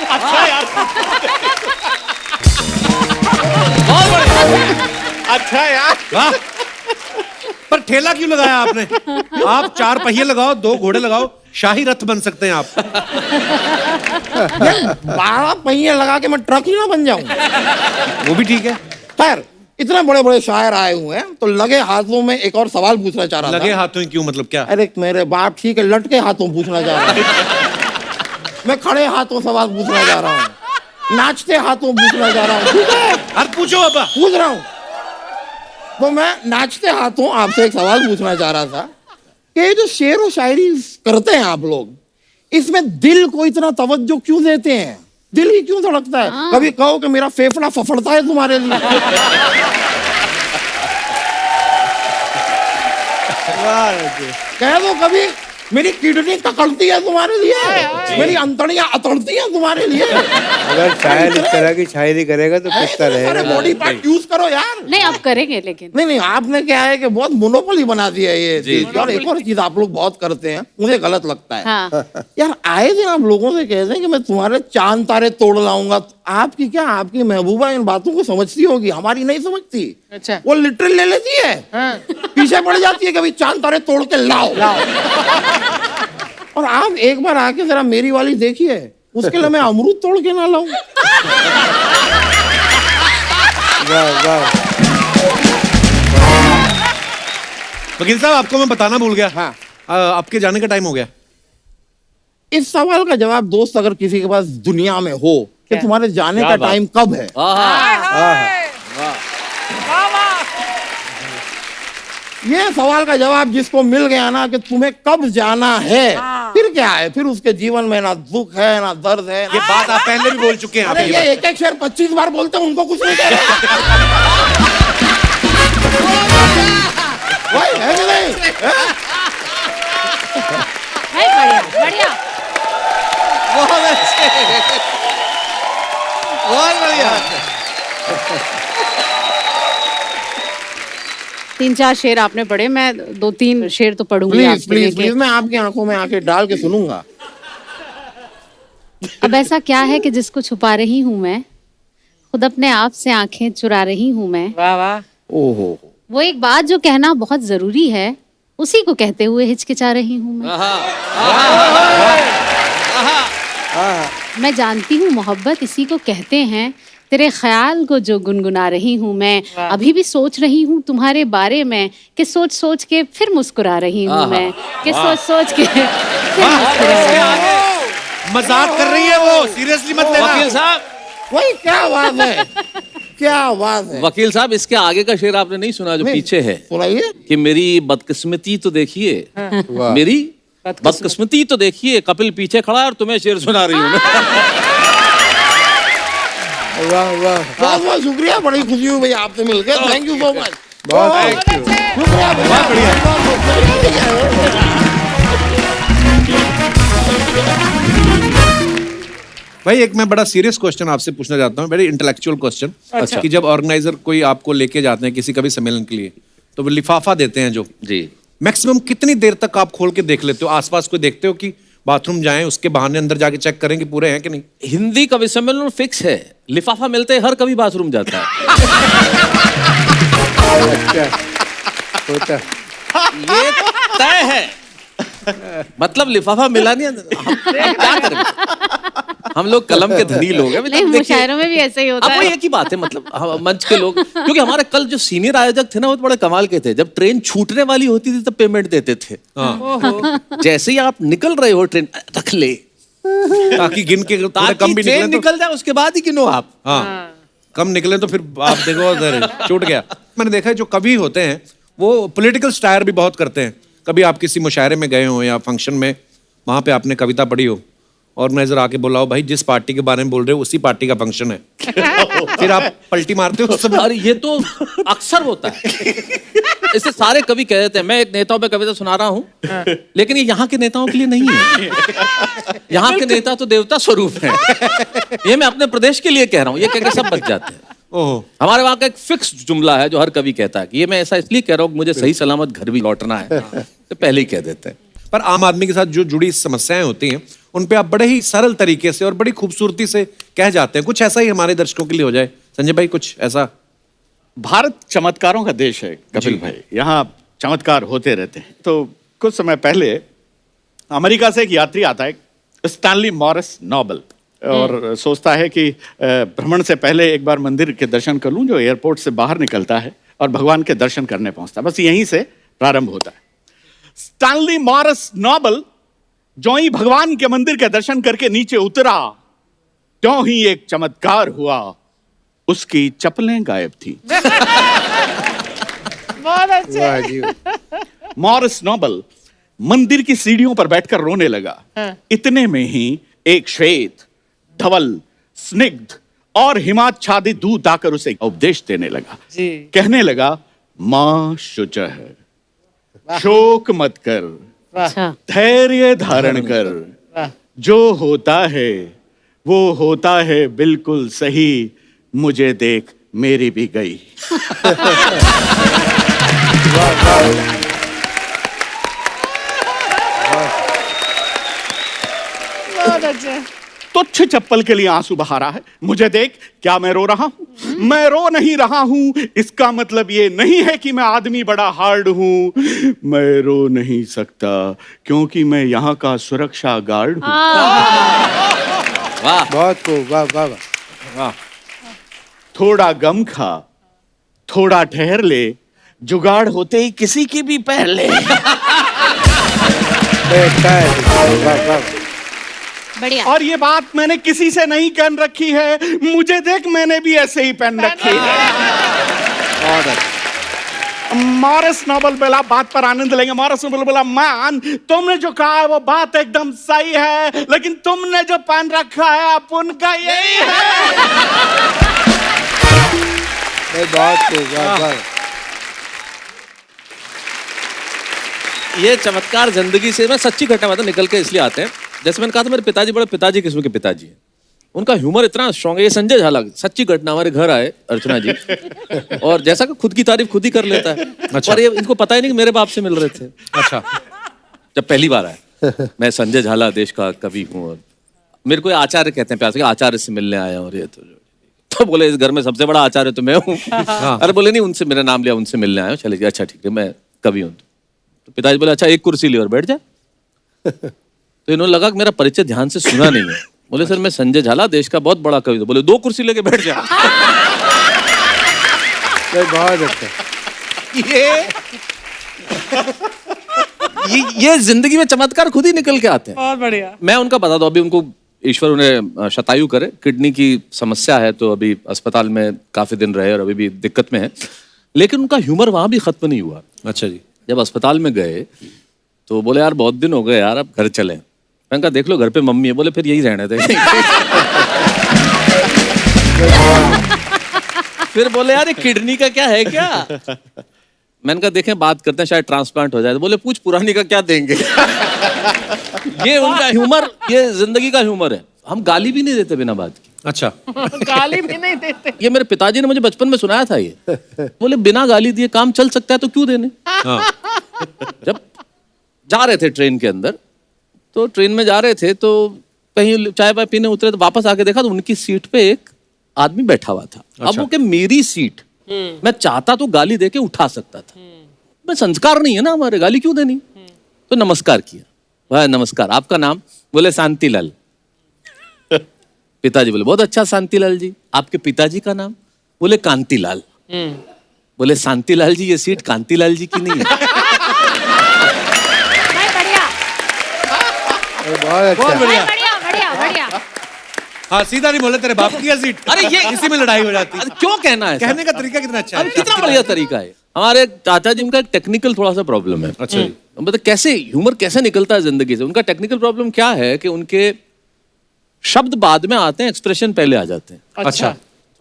अच्छा यार, अच्छा यार। वाह। पर ठेला क्यों लगाया आपने? आप 4 पहिए लगाओ, 2 घोड़े लगाओ, शाही रथ बन सकते हैं आप। 12 पहिए लगा के मैं ट्रक ही ना बन जाऊं। वो भी ठीक है। खैर, इतने बड़े बड़े शायर आए हुए हैं तो लगे हाथों में एक और सवाल पूछना चाह रहा लगे था। हाथों ही क्यों, मतलब क्या? अरे मेरे बाप ठीक है, लटके हाथों पूछना चाह रहा हूँ। मैं खड़े हाथों सवाल पूछना चाह रहा हूँ, नाचते हाथों पूछना चाह रहा हूँ। ठीक है, अरे पूछो बाबा। पूछ रहा हूँ। तो मैं नाचते हाथों आपसे एक सवाल पूछना चाह रहा था कि ये जो शेर व शायरी करते हैं आप लोग, इसमें दिल को इतना तवज्जो क्यों देते हैं? दिल ही क्यों धड़कता है? कभी कहो कि मेरा फेफड़ा फफड़ता है तुम्हारे लिए। कह दो कभी मेरी किडनी तकड़ती है तुम्हारे लिए, मेरी अंतड़ियां अतड़ती हैं तुम्हारे लिए। अगर शायर इस तरह की शायरी करेगा तो किसका सारे रहेगा? बॉडी पार्ट यूज करो यार। नहीं आप करेंगे लेकिन। नहीं, आपने क्या है कि बहुत मोनोपोली बना दिया है ये चीज। और एक और चीज आप लोग बहुत करते हैं, मुझे गलत लगता है। हाँ यार आए दिन आप लोगों से कहते हैं कि मैं तुम्हारे चांद तारे तोड़ लाऊंगा, आपकी क्या, आपकी महबूबा इन बातों को समझती होगी, हमारी नहीं समझती। अच्छा। वो लिटरल ले लेती है, पीछे पड़ जाती है कभी चांद तारे तोड़ के लाओ। और आप एक बार आके जरा मेरी वाली देखिए, उसके लिए मैं अमरूद तोड़ के ना लाऊं। वाह वाह। वकील साहब आपको मैं बताना भूल गया। हाँ। आपके जाने का टाइम हो गया। इस सवाल का जवाब दोस्त अगर किसी के पास दुनिया में हो कि तुम्हारे जाने का टाइम कब है, हाय हाय वाह वाह ये सवाल का जवाब जिसको मिल गया ना कि तुम्हें कब जाना है, फिर क्या है, फिर उसके जीवन में ना दुख है ना दर्द है। ये बात आप पहले भी बोल चुके हैं। आप अरे ये ये एक एक शेर 25 बार बोलते हैं, उनको कुछ नहीं कह रहे। वही है कि नहीं? है बढ़िया बढ़िया। बहुत अच्छे, बहुत बढ़िया। 3-4 शेर आपने पढ़े, मैं 2-3 शेर तो पढ़ूंगी प्लीज आपके प्लीज लेके। प्लीज, मैं आपकी आंखों में आके डाल के सुनूंगा। अब ऐसा क्या है कि जिसको छुपा रही हूँ मैं, खुद अपने आप से आंखें चुरा रही हूँ मैं। वाह वाह ओहो, वो एक बात जो कहना बहुत जरूरी है, उसी को कहते हुए हिचकिचा रही हूँ मैं। मैं जानती हूँ मोहब्बत इसी को कहते हैं, तेरे ख्याल को जो गुनगुना रही हूँ मैं। अभी भी सोच रही हूँ तुम्हारे बारे में, कि सोच सोच के फिर मुस्कुरा रही हूँ मैं, कि सोच सोच के फिर मुस्कुरा रही हूँ। मजाक कर रही है वो, सीरियसली मत लेना। वकील साहब, वही क्या बात है, क्या बात है। वकील साहब, इसके आगे का शेर आपने नहीं सुना जो नहीं, पीछे है, सुनाइए। कि मेरी बदकिस्मती तो देखिए, वाह। मेरी बदकिस्मती तो देखिए, कपिल पीछे खड़ा है और तुम्हें शेर सुना रही हूँ मैं। वाह वाह। बहुत बहुत शुक्रिया, बड़ी खुशी हुई भैया आपसे मिलकर। Thank you so much. बहुत थैंक यू। शुक्रिया भैया। बहुत बढ़िया। भाई एक मैं बड़ा सीरियस क्वेश्चन आपसे पूछना चाहता हूँ, वेरी इंटेलेक्चुअल क्वेश्चन। अच्छा। कि जब ऑर्गेनाइजर कोई आपको लेके जाते हैं किसी का भी सम्मेलन के लिए, तो वो लिफाफा देते हैं जो, जी, मैक्सिमम कितनी देर तक आप खोल के देख लेते हो? आसपास कोई देखते हो कि बाथरूम जाएं उसके बहाने अंदर जाके चेक करें कि पूरे हैं कि नहीं? हिंदी कवि सम्मेलन फिक्स है, लिफाफा मिलते हर कवि बाथरूम जाता है। अच्छा होता। ये तय है, मतलब लिफाफा मिला नहीं, हम क्या करें? हम लोग कलम के धनी लोग हैं। नहीं, मुशायरों में भी ऐसा ही होता अब है। एक ही बात है, मतलब मंच के लोग, क्योंकि हमारे कल जो सीनियर आयोजक थे ना, वो बड़े कमाल के थे। जब ट्रेन छूटने वाली होती थी तब पेमेंट देते थे। जैसे ही आप निकल रहे हो ट्रेन, रख ले, ताकि गिन के थोड़े ताकि कम भी ट्रेन निकले तो, निकल जाए, उसके बाद ही गिनो आप। हाँ, कम निकले तो फिर आप देखो उधर छूट गया। मैंने देखा है जो कवि होते हैं वो पॉलिटिकल स्टायर भी बहुत करते हैं। कभी आप किसी मुशायरे में गए हो या फंक्शन में, वहां पे आपने कविता पढ़ी हो, ऑर्गेनाइजर आके बोला हो भाई जिस पार्टी के बारे में बोल रहे हो उसी पार्टी का फंक्शन है, फिर आप पलटी मारते हो उस समय। अरे ये तो अक्सर होता है, इससे सारे कवि कह देते हैं मैं एक नेताओं पे कविता सुना रहा हूँ, लेकिन ये यहाँ के नेताओं के लिए नहीं है। यहाँ के नेता तो देवता स्वरूप हैं। ये मैं अपने प्रदेश के लिए कह रहा हूँ, ये कह के सब बच जाते हैं। ओहो, हमारे वहाँ का एक फिक्स जुमला है जो हर कवि कहता है कि ये मैं ऐसा इसलिए कह रहा हूँ मुझे सही सलामत घर भी लौटना है, तो पहले ही कह देते हैं। पर आम आदमी के साथ जो जुड़ी समस्याएं होती हैं उन पे आप बड़े ही सरल तरीके से और बड़ी खूबसूरती से कह जाते हैं। कुछ ऐसा ही हमारे दर्शकों के लिए हो जाए। संजय भाई कुछ ऐसा। भारत चमत्कारों का देश है कपिल भाई, यहाँ चमत्कार होते रहते हैं। तो कुछ समय पहले अमेरिका से एक यात्री आता है, स्टैनली मॉरिस नोबल, और सोचता है कि भ्रमण से पहले एक बार मंदिर के दर्शन कर लूं, जो एयरपोर्ट से बाहर निकलता है और भगवान के दर्शन करने पहुंचता है। बस यहीं से प्रारंभ होता है। स्टैनली मॉरिस नोबल जो ही भगवान के मंदिर के दर्शन करके नीचे उतरा, त्यों ही एक चमत्कार हुआ, उसकी चप्पलें गायब थी। बहुत अच्छे। वाह जी। मॉरिस नोबल मंदिर की सीढ़ियों पर बैठकर रोने लगा। इतने में ही एक श्वेत, धवल, स्निग्ध और हिमाच्छादित दूत आकर उसे उपदेश देने लगा। जी। कहने लगा, मां शुचः, शोक मत कर, अच्छा। धैर्य धारण कर, जो होता है वो होता है बिल्कुल सही, मुझे देख मेरी भी गई। बहुत अच्छे। तुच्छ चप्पल के लिए आंसू बहा रहा है। मुझे देख, क्या मैं रो रहा हूं? मैं रो नहीं रहा हूं, इसका मतलब ये नहीं है कि मैं आदमी बड़ा हार्ड हूं। मैं रो नहीं सकता क्योंकि मैं यहाँ का सुरक्षा गार्ड हूं। वाह बहुत खूब, वाह वाह वाह। थोड़ा गम खा, थोड़ा ठहर ले, जुगाड़ होते ही किसी की भी पहन ले। वाह वाह। बढ़िया। और ये बात मैंने किसी से नहीं कहन रखी है, मुझे देख मैंने भी ऐसे ही पहन रखी है। मॉरिस नोबल बेला बात पर आनंद लेंगे। मॉरिस नोबल बेला, मैन तुमने जो कहा है वो बात एकदम सही है, लेकिन तुमने जो पहन रखा है अब उनका यही है। बहुत खूब, वाह वाह। ये चमत्कार जिंदगी से मैं सच्ची घटना बात निकल के इसलिए आते हैं। जैसे मैंने कहा था, मेरे पिताजी बड़े पिताजी किस्म के पिताजी हैं। उनका ह्यूमर इतना स्ट्रांग है। ये संजय झाला, सच्ची घटना, हमारे घर आए अर्चना जी, और जैसा कि खुद की तारीफ खुद ही कर लेता है। अच्छा। और ये इनको पता ही नहीं कि मेरे बाप से मिल रहे थे। अच्छा। जब पहली बार आए, मैं संजय झाला देश का कवि हूँ, और मेरे को ये आचार्य कहते हैं प्यार से, आचार्य से मिलने आया। और ये तो बोले इस घर में सबसे बड़ा आचार्य तो मैं हूँ। अरे बोले नहीं, उनसे मेरा नाम लिया, उनसे मिलने आया। चले गए, अच्छा ठीक है, मैं कवि हूँ। तो पिताजी बोले अच्छा एक कुर्सी ले और बैठ जा। तो इन्होंने लगा कि मेरा परिचय ध्यान से सुना नहीं है। बोले सर मैं संजय झाला देश का बहुत बड़ा कवि हूं। बोले 2 कुर्सी लेके बैठ जा। बहुत अच्छा। ये जिंदगी में चमत्कार खुद ही निकल के आते हैं। बहुत बढ़िया। मैं उनका बता दूं, अभी उनको ईश्वर उन्हें शतायु करे, किडनी की समस्या है, तो अभी अस्पताल में काफी दिन रहे और अभी भी दिक्कत में है। लेकिन उनका ह्यूमर वहां भी खत्म नहीं हुआ। अच्छा जी। जब अस्पताल में गए तो बोले यार बहुत दिन हो गए यार, अब घर चलें। मैंने कहा देख लो घर पे मम्मी है। बोले फिर यही रहने दे। फिर बोले यार ये किडनी का क्या है क्या? मैंने कहा देखें बात करते हैं, शायद ट्रांसप्लांट हो जाए। तो बोले पूछ पुरानी का क्या देंगे। ये उनका ह्यूमर, ये जिंदगी का ह्यूमर है। हम गाली भी नहीं देते बिना बात की। अच्छा। गाली भी नहीं देते। ये मेरे पिताजी ने मुझे बचपन में सुनाया था। ये बोले बिना गाली दिए काम चल सकता है तो क्यों देने। जब जा रहे थे ट्रेन के अंदर, तो ट्रेन में जा रहे थे तो कहीं चाय वाय पीने उतरे, तो वापस आके देखा तो उनकी सीट पे एक आदमी बैठा हुआ था। अब वो कि मेरी सीट, मैं चाहता तो गाली देके उठा सकता था। मैं संस्कार नहीं है ना हमारे, गाली क्यों देनी। तो नमस्कार किया। भाई नमस्कार, आपका नाम? बोले शांतिलाल। पिताजी बोले बहुत अच्छा शांतिलाल जी। आपके पिताजी का नाम? बोले कांतिलाल। बोले शांतिलाल जी ये सीट कांतिलाल जी की नहीं है। बहुत बढ़िया। बढ़िया। हाँ सीधा नहीं बोले तेरे बाप की है सीट। अरे ये इसी में लड़ाई हो जाती है। क्यों कहना है? कहने का तरीका कितना अच्छा है। अब कितना बढ़िया तरीका है। हमारे चाचा जी, उनका एक टेक्निकल थोड़ा सा प्रॉब्लम है। अच्छा जी। मतलब कैसे ह्यूमर कैसे निकलता है जिंदगी से। उनका टेक्निकल प्रॉब्लम क्या है कि उनके शब्द बाद में आते हैं, एक्सप्रेशन पहले आ जाते हैं। अच्छा।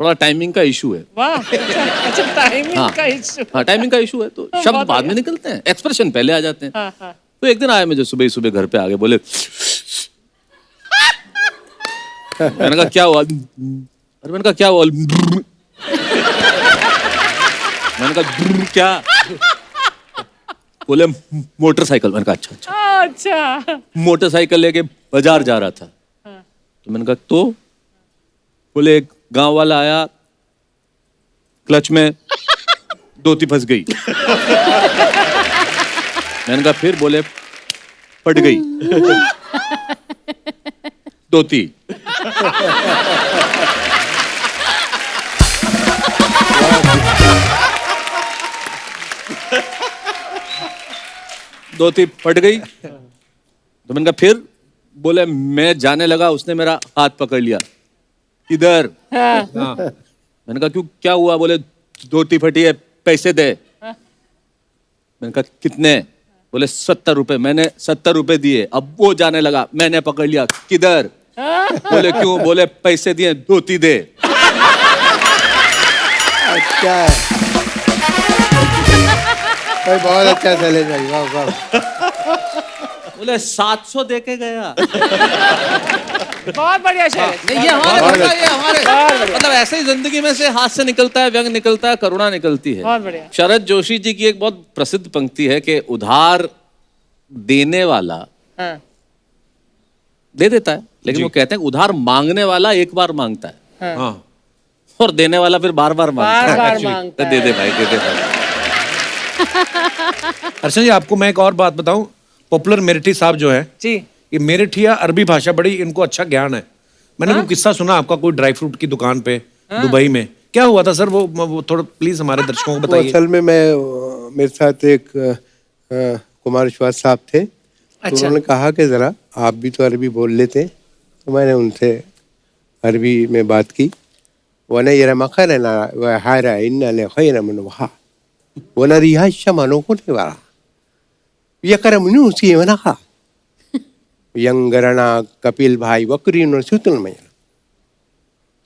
थोड़ा टाइमिंग का इशू है। वाह। अच्छा टाइमिंग का इशू। हाँ टाइमिंग का इशू है, तो शब्द बाद में निकलते हैं, एक्सप्रेशन पहले आ जाते हैं। तो एक दिन आए मुझे सुबह सुबह घर पे आगे, बोले मैंने कहा क्या हुआ? अरे मैंने कहा क्या हुआ? मैंने कहा क्या? बोले मोटरसाइकिल। मैंने कहा अच्छा। अच्छा। मोटरसाइकिल लेके बाजार जा रहा था। तो मैंने कहा तो? बोले एक गांव वाला आया, क्लच में धोती फंस गई। मैंने कहा फिर? बोले फट गई धोती। धोती फट गई। तो मैंने कहा फिर? बोले मैं जाने लगा, उसने मेरा हाथ पकड़ लिया। इधर। मैंने कहा क्यों, क्या हुआ? बोले धोती फटी है, पैसे दे। मैंने कहा कितने? बोले 70 रुपए। मैंने 70 रुपए दिए। अब वो जाने लगा, मैंने पकड़ लिया। किधर? बोले क्यों? बोले पैसे दिए, धोती दे। अच्छा है भाई, बहुत अच्छा चले भाई, वाह वाह। बोले 700 दे के गया। बहुत बढ़िया शेर। नहीं ये हमारे मतलब ऐसे ही जिंदगी में से हाथ से निकलता है, व्यंग निकलता है, करुणा निकलती है। बहुत बढ़िया। शरद जोशी जी की एक बहुत प्रसिद्ध पंक्ति है कि उधार देने वाला दे देता है, लेकिन वो कहते हैं उधार मांगने वाला एक बार मांगता है हाँ और देने वाला फिर बार बार मांगता है। बार Actually, मांगता दे दे भाई, दे दे भाई। अर्चना जी, आपको मैं एक और बात बताऊं, पॉपुलर मेरिठी साहब जो है, जी ये मेरिठिया अरबी भाषा बड़ी इनको अच्छा ज्ञान है। मैंने कोई किस्सा सुना आपका, कोई ड्राई फ्रूट की दुकान पे दुबई में क्या हुआ था सर? वो थोड़ा प्लीज हमारे दर्शकों को तो बताइए। असल में मेरे साथ एक कुमार विश्वास साहब थे, तो उन्होंने कहा कि जरा आप भी तो अरबी बोल लेते, तो मैंने उनसे अरबी में बात की। वना यरा मखरना व हारा इन्ना खैर मन वहा वना रिहाश मनो को ने वाला यकरमनु उसी वना खा यंगरना कपिल भाई वकरी न सुतल में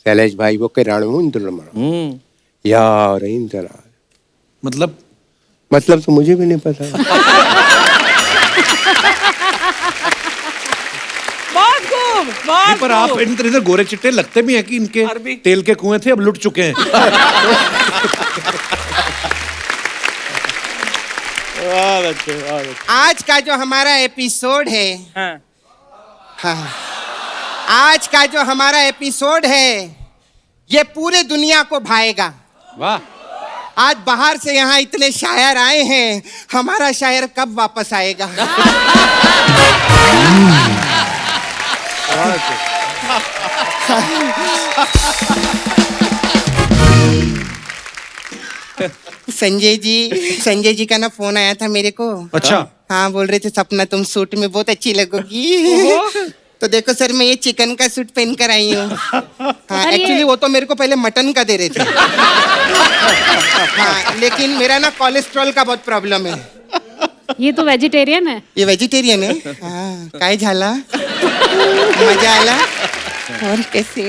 शैलेश भाई वो कराण मुंदल मर यार इंतरा मतलब तो मुझे भी नहीं पता। बहुत खूब नहीं, बहुत पर आप इधर गोरे चिट्टे लगते भी हैं कि इनके अरबी। तेल के कुएं थे, अब लुट चुके हैं। आज का जो हमारा एपिसोड है, हाँ। हाँ, आज का जो हमारा एपिसोड है ये पूरे दुनिया को भाएगा। वाह, आज बाहर से यहाँ इतने शायर आए हैं, हमारा शायर कब वापस आएगा? संजय जी का ना फोन आया था मेरे को। अच्छा। हाँ, बोल रहे थे सपना तुम सूट में बहुत अच्छी लगोगी। तो देखो सर, मैं ये चिकन का सूट पहन कर आई हूँ। हाँ, एक्चुअली वो तो मेरे को पहले मटन का दे रहे थे। हाँ, लेकिन मेरा ना कोलेस्ट्रॉल का बहुत प्रॉब्लम है। ये तो वेजिटेरियन है। ये वेजिटेरियन है। हाँ, काय झाला, मजा आला और कैसे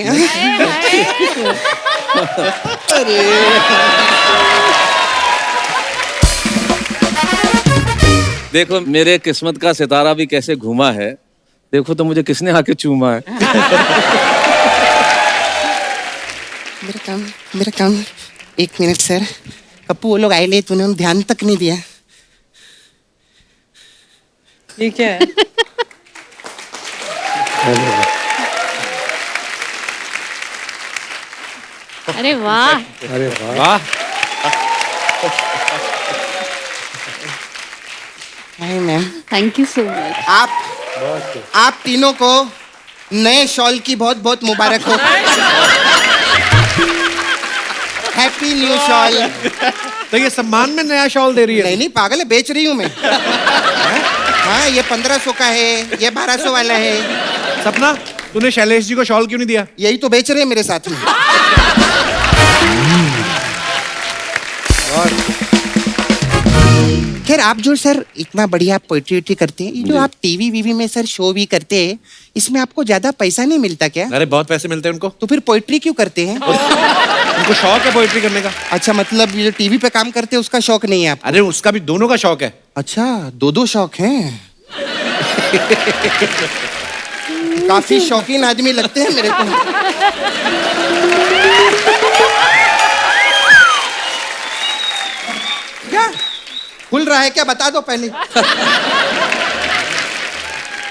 देखो मेरे किस्मत का सितारा भी कैसे घूमा है, देखो तो मुझे किसने आके चूमा है। मेरा काम 1 मिनट सर। पप्पू वो लोग आए ले, तूने ध्यान तक नहीं दिया। ये क्या है? अरे वाह, अरे वाह, वाह, hi ma'am, thank you so much. आप तीनों को नए शॉल की बहुत बहुत मुबारक हो। Happy new shawl. तो ये सम्मान में नया शॉल दे रही है? नहीं पागल है, बेच रही हूँ मैं। हाँ, ये 1500 का है, ये 1200 वाला है। सपना, तूने शैलेश जी को शॉल क्यों नहीं दिया? यही तो बेच रहे हैं मेरे साथ में। खैर, आप जो सर इतना बढ़िया पोएट्री करते हैं, ये जो आप टीवी में सर शो भी करते हैं, इसमें आपको ज्यादा पैसा नहीं मिलता क्या? अरे बहुत पैसे मिलते हैं उनको। तो फिर पोएट्री क्यों करते हैं? उनको शौक है पोएट्री करने का। अच्छा, मतलब ये जो टीवी पे काम करते हैं उसका शौक नहीं है आप? अरे उसका भी, दोनों का शौक है। अच्छा, दो शौक हैं। काफी शौकीन आदमी लगते हैं मेरे को। क्या खुल रहा है क्या, बता दो पहले।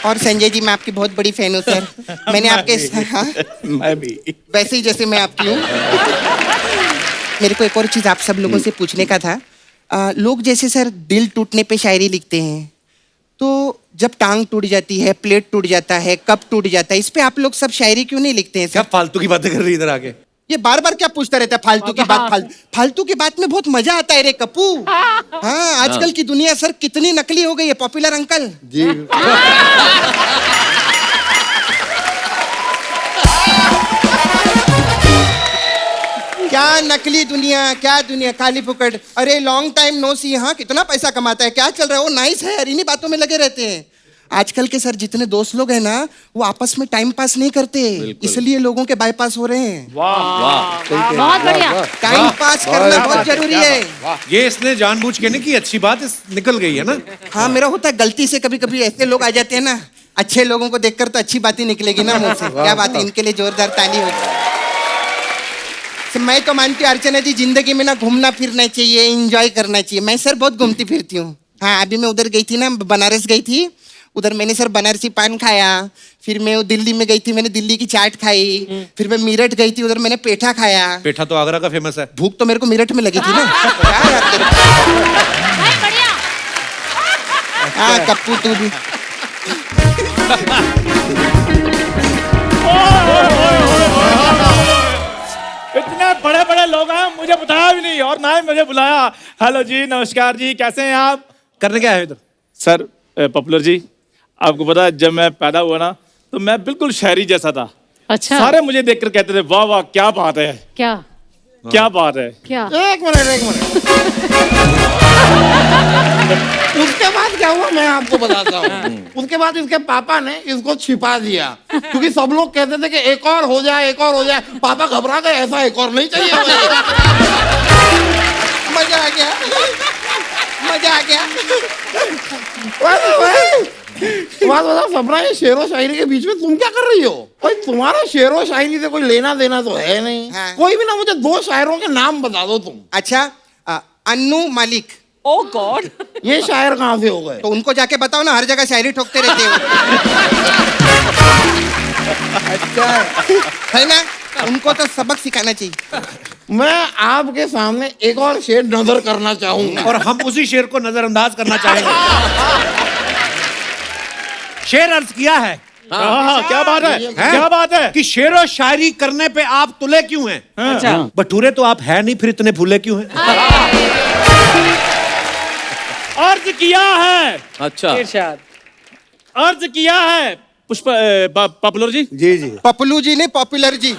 और संजय जी, मैं आपकी बहुत बड़ी फैन हूँ सर। मैंने आपके हाँ? मैं भी। वैसे ही जैसे मैं आपकी हूँ। मेरे को एक और चीज आप सब लोगों से पूछने का था। लोग जैसे सर दिल टूटने पे शायरी लिखते हैं, तो जब टांग टूट जाती है, प्लेट टूट जाता है, कप टूट जाता है, इस पे आप लोग सब शायरी क्यों नहीं लिखते हैं क्या सर? फालतू की बातें कर रही है इधर आके? ये बार बार क्या पूछता रहता है फालतू की बात? फालतू की बात में बहुत मजा आता है रे कप्पू। हाँ, आजकल की दुनिया सर कितनी नकली हो गई है। पॉपुलर अंकल जी। क्या नकली दुनिया, क्या दुनिया, काली फुकट। अरे लॉन्ग टाइम नो सी। हाँ, कितना पैसा कमाता है, क्या चल रहा है? वो नाइस है यार, इन्हीं बातों में लगे रहते हैं। आजकल के सर जितने दोस्त लोग हैं ना, वो आपस में टाइम पास नहीं करते, इसलिए लोगों के बाईपास हो रहे हैं। बहुत बढ़िया। टाइम पास करना बहुत जरूरी है। ये इसने जानबूझ के नहीं की, अच्छी बात निकल गई है ना। हाँ, मेरा होता है गलती से, कभी कभी ऐसे लोग आ जाते हैं ना, अच्छे लोगों को देखकर तो अच्छी बातें निकलेगी ना मुंह से। क्या बात है, इनके लिए जोरदार ताली होगी। मैं तो मानती हूँ अर्चना जी, जिंदगी में ना घूमना फिरना चाहिए, एंजॉय करना चाहिए। मैं सर बहुत घूमती फिरती हूँ। हाँ, अभी मैं उधर गई थी ना, बनारस गई थी। उधर मैंने सर बनारसी पान खाया, फिर मैं दिल्ली में गई थी, मैंने दिल्ली की चाट खाई, फिर मैं मीरठ गई थी, उधर मैंने पेठा खाया। पेठा तो आगरा का फेमस है। भूख तो मेरे को मीरठ में लगी थी ना। क्या याद कर बढ़िया। हाँ कप्पू तू भी। इतने बड़े बड़े लोग हैं, मुझे बताया भी नहीं और ना ही मुझे बुलाया। हेलो जी, नमस्कार जी, कैसे हैं आप? करने क्या है इधर? सर पॉपुलर जी, आपको पता है जब मैं पैदा हुआ ना तो मैं बिल्कुल शहरी जैसा था। अच्छा। सारे मुझे देखकर कहते थे वाह वाह क्या बात है, क्या क्या बात है। क्या? एक मिनट उसके बाद क्या हुआ मैं आपको बताता हूँ। उसके बाद इसके पापा ने इसको छिपा दिया क्योंकि सब लोग कहते थे कि एक और हो जाए, एक और हो जाए। पापा घबरा गए, ऐसा एक और नहीं चाहिए मुझे। मजा आ गया, मजा आ गया। बात बताओ सपना, ये शेर व शायरी के बीच में तुम क्या कर रही हो? भाई तुम्हारा शेर व शायरी से कोई लेना देना तो है नहीं। हाँ। कोई भी ना, मुझे 2 शायरों के नाम बता दो तुम। अच्छा अन्नू मालिक। ओ गॉड, ये शायर कहाँ से हो गए? तो उनको जाके बताओ ना, हर जगह शायरी ठोकते रहते हो। अच्छा है ना, उनको तो सबक सिखाना चाहिए। मैं आपके सामने एक और शेर नजर करना चाहूंगा और हम उसी शेर को नजरअंदाज करना चाहेंगे। शेर अर्ज किया है। हाँ, क्या बात है, हैं? क्या बात है? कि शेर और शायरी करने पे आप तुले क्यों हैं? अच्छा। बटूरे तो आप है नहीं, फिर इतने फूले क्यों हैं? अर्ज किया है, अच्छा। इरशाद। अर्ज किया है पुष्प पॉपुलर जी। जी जी। पपलू जी नहीं, पॉपुलर जी।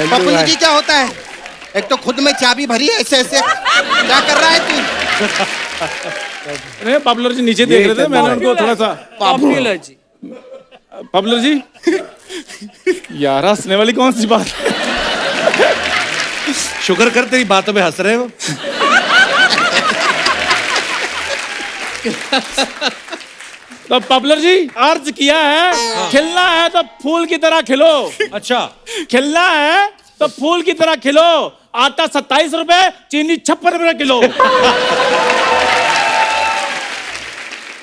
पपलू जी क्या होता है? एक तो खुद में चाबी भरी है ऐसे ऐसे, क्या कर रहा है तू? नहीं, पॉपुलर जी नीचे देख रहे थे, मैंने उनको थोड़ा सा। पॉपुलर जी, पॉपुलर जी यार हंसने वाली कौन सी बात है? शुक्र कर तेरी बातों पे हंस रहे हो। तो पॉपुलर जी अर्ज किया है, खिलना है तो फूल की तरह खिलो। अच्छा। खिलना है तो फूल की तरह खिलो। आटा 27 रुपए, चीनी 56 रुपए किलो।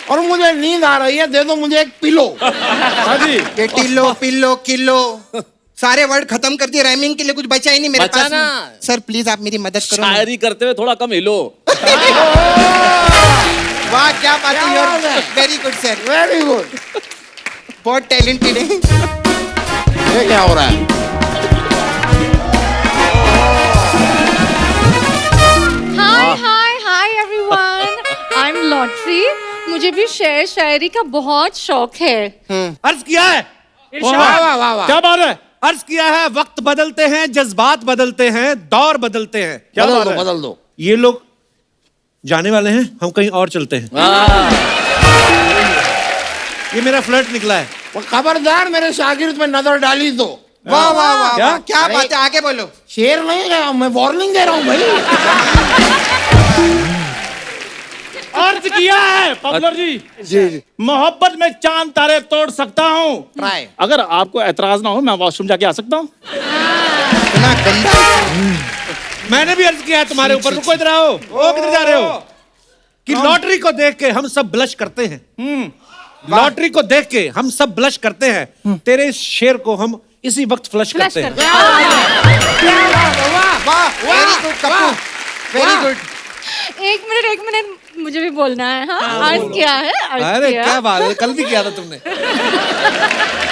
और मुझे नींद आ रही है, दे दो मुझे एक पिलो। हाँ जी। ये टिल्लो पिल्लो किलो सारे वर्ड खत्म कर दिए, राइमिंग के लिए कुछ बचा ही नहीं मेरे बचा पास। ना। सर प्लीज आप मेरी मदद करो ना। शायरी करते हुए थोड़ा कम हिलो। वाह क्या बात है, your very good sir, very good. बहुत टैलेंटेड है। ये क्या हो रहा है? Hi hi hi everyone, I am lottery. मुझे भी शेर शायरी का बहुत शौक है। अर्ज किया है। वाह वाह वाह वाह। क्या बात है? अर्ज किया है, वक्त बदलते हैं, जज्बात बदलते हैं, दौर बदलते हैं। क्या बदल बात दो है? बदल दो। ये लोग जाने वाले हैं, हम कहीं और चलते हैं। ये मेरा फ्लर्ट निकला है। वो खबरदार मेरे शागिर्द पे नजर डाली तो। वाह वाह वाह क्या? वाह, क्या बात है, आगे बोलो। शेर नहीं है, मैं वार्निंग दे रहा हूँ भाई। अर्ज किया है पॉपुलर जी। जी जी। मोहब्बत में चांद तारे तोड़ सकता हूँ। ट्राई। अगर आपको एतराज ना हो, मैं वॉशरूम जाके आ सकता हूँ? इतना गंदा। मैंने भी अर्ज किया है तुम्हारे ऊपर। रुको, इधर आओ। ओ किधर जा रहे हो? कि लॉटरी को देख के हम सब ब्लश करते हैं। लॉटरी को देख के हम सब ब्लश करते हैं। तेरे इस शेर को हम इसी वक्त फ्लश करते हैं। वाह very good Kappu, very good. एक मिनट, मुझे भी बोलना है। हाँ, अर्ज किया है, अर्ज अरे किया। क्या बात है, कल भी किया था तुमने।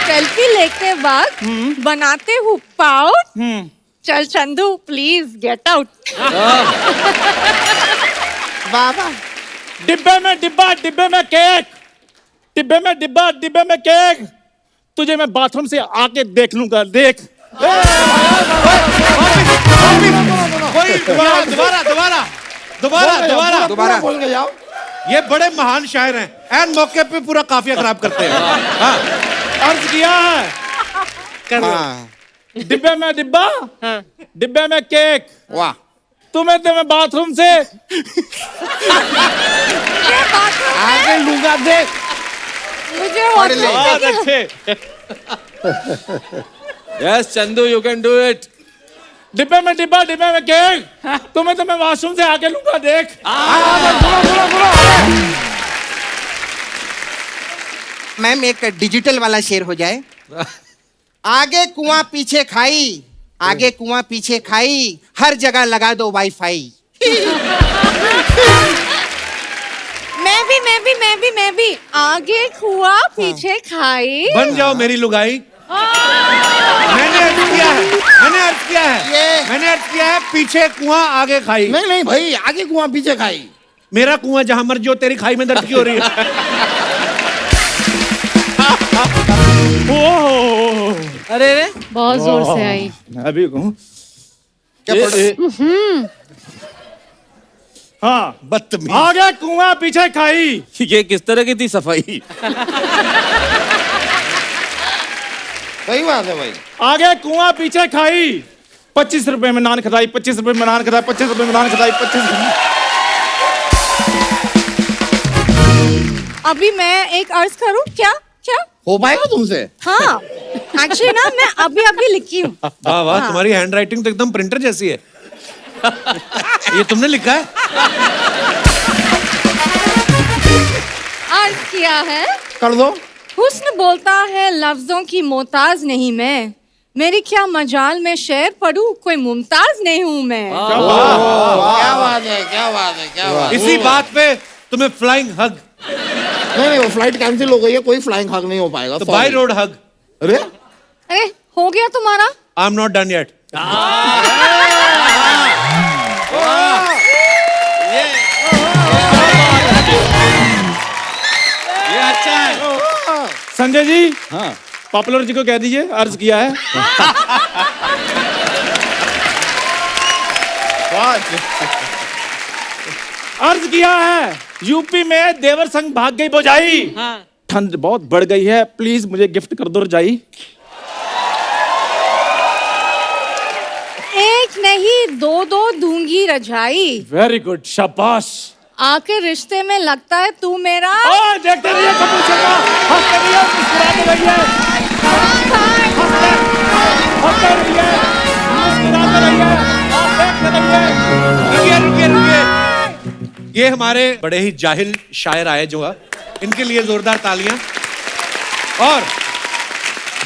सेल्फी लेते वक्त बनाते हूँ पाउट। चल चंदू प्लीज गेट आउट। वाह वाह। डिब्बे में डिब्बा, डिब्बे में केक। डिब्बे में डिब्बा, डिब्बे में केक। तुझे मैं बाथरूम से आके देख लूंगा, देख। दोबारा दोबारा दोबारा दोबारा दोबारा दोबारा बोल के जाओ। ये बड़े महान शायर हैं, एन मौके पे पूरा काफिया खराब करते हैं। हाँ। अर्ज किया है, हाँ। डिब्बे में डिब्बा, डिब्बे में केक। वाह। तुम्हें तो मैं बाथरूम से आगे लूंगा, देख। मुझे पढ़ ले। बहुत अच्छे। Yes Chandu, you can do it. डिब्बे में डिब्बा, डिब्बे में केक। तुम्हें तो मैं वॉशरूम से आके लूंगा, देख। मैम एक डिजिटल वाला शेर हो जाए। आगे कुआं पीछे खाई, आगे कुआं पीछे खाई, हर जगह लगा दो वाईफाई। मैं भी आगे कुआं पीछे खाई। बन जाओ मेरी लुगाई। मैंने अर्ज किया है, मैंने अर्ज किया है पीछे कुआं आगे खाई। नहीं नहीं भाई, आगे कुआं पीछे खाई। मेरा कुआं जहां मर्जी हो, तेरी खाई में दर्द क्यों हो रही है? अरे रे बहुत जोर से आई। अभी कहूँ हाँ, बदतमीज। आगे कुआं पीछे खाई। ये किस तरह की थी सफाई? सही बात है भाई। आगे कुआं पीछे खाई, 25 रुपए में नान खदाई, 25 रुपए में नान खदाई, 25 रुपए में नान खदाई, 25। अभी मैं एक अर्ज करूं क्या? हो पाएगा तुमसे? हाँ, एक्चुअली ना मैं अभी लिखी हूँ। वाह वाह, तुम्हारी हैंड राइटिंग तो एकदम प्रिंटर जैसी है। ये तुमने लिखा है? अर्ज किया है। कर दो। हुस्न बोलता है लफ्जों की मोहताज नहीं मैं, मेरी क्या मजाल में शेर पढ़ूं, कोई मुमताज नहीं हूं मैं। क्या बात है, क्या बात है, क्या बात है। इसी बात पे तुम्हें फ्लाइंग हग। नहीं, वो फ्लाइट कैंसिल हो गई है, कोई फ्लाइंग हग नहीं हो पाएगा। तो बाय रोड हग। अरे हो गया तुम्हारा? I am not done yet. ये अच्छा है। संजय जी, हाँ, पॉपुलर जी को कह दीजिए अर्ज किया है। अर्ज किया है, यूपी में देवर संग भाग गई बोजाई। ठंड बहुत बढ़ गई है, प्लीज मुझे गिफ्ट कर दो रजाई। एक नहीं दो दूंगी रजाई। वेरी गुड, शाबाश। आके रिश्ते में लगता है तू मेरा। देखते रहिए कपिल शर्मा, हंसते रहिए, मुस्कुराते रहिए, हंसते रहिए, मुस्कुराते रहिए, देखते रहिए। रुकिए। ये हमारे बड़े ही जाहिल शायर आए जो है, इनके लिए जोरदार तालियां। और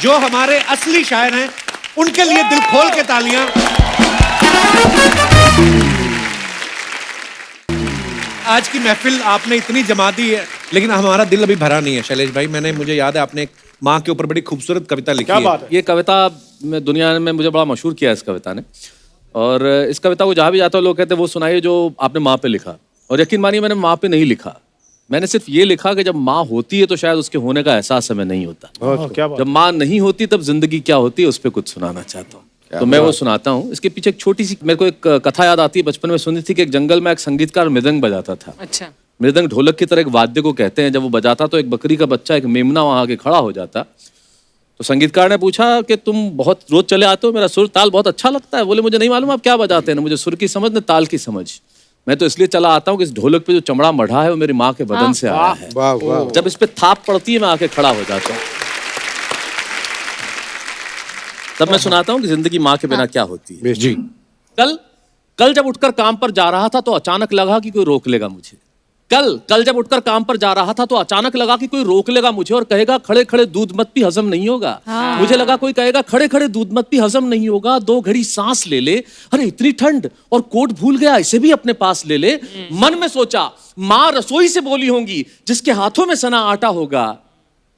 जो हमारे असली शायर हैं, उनके लिए दिल खोल के तालियां। आज की महफिल आपने इतनी जमा दी है, लेकिन हमारा दिल अभी भरा नहीं है शैलेश भाई। मुझे याद है आपने एक माँ के ऊपर बड़ी खूबसूरत कविता लिखी है। ये कविता में दुनिया में मुझे बड़ा मशहूर किया है इस कविता ने। और इस कविता को जहाँ भी जाता हूँ लोग कहते हैं वो सुनाइए जो आपने माँ पे लिखा। और यकीन मानिए मैंने माँ पे नहीं लिखा, मैंने सिर्फ ये लिखा कि जब माँ होती है तो शायद उसके होने का एहसास हमें नहीं होता। जब माँ नहीं होती तब जिंदगी क्या होती है उस पर कुछ सुनाना चाहता हूँ, तो मैं वो सुनाता हूँ। इसके पीछे एक छोटी सी मेरे को एक कथा याद आती है, बचपन में सुनी थी कि एक जंगल में एक संगीतकार मृदंग बजाता था। अच्छा। मृदंग ढोलक की तरह एक वाद्य को कहते हैं। जब वो बजाता तो एक बकरी का बच्चा, एक मेमना वहां आके खड़ा हो जाता। तो संगीतकार ने पूछा कि तुम बहुत रोज चले आते हो, मेरा सुर ताल बहुत अच्छा लगता है। बोले मुझे नहीं मालूम आप क्या बजाते हैं, ना मुझे सुर की समझ न ताल की समझ। मैं तो इसलिए चला आता हूँ कि इस ढोलक पे जो चमड़ा मढ़ा है वो मेरी माँ के बदन से आया है। जब इस पे थाप पड़ती है मैं आके खड़ा हो जाता हूँ। तब मैं सुनाता हूँ कि जिंदगी माँ के बिना क्या होती है। जी। कल जब उठकर काम पर जा रहा था तो अचानक लगा कि कोई रोक लेगा मुझे। कल जब उठकर काम पर जा रहा था तो अचानक लगा कि कोई रोक लेगा मुझे और कहेगा खड़े खड़े दूध मत पी, हजम नहीं होगा। मुझे लगा कोई कहेगा खड़े खड़े दूध मत पी, हजम नहीं होगा, 2 घड़ी सांस ले ले, अरे इतनी ठंड और कोट भूल गया, इसे भी अपने पास ले ले। मन में सोचा माँ रसोई से बोली होंगी जिसके हाथों में सना आटा होगा।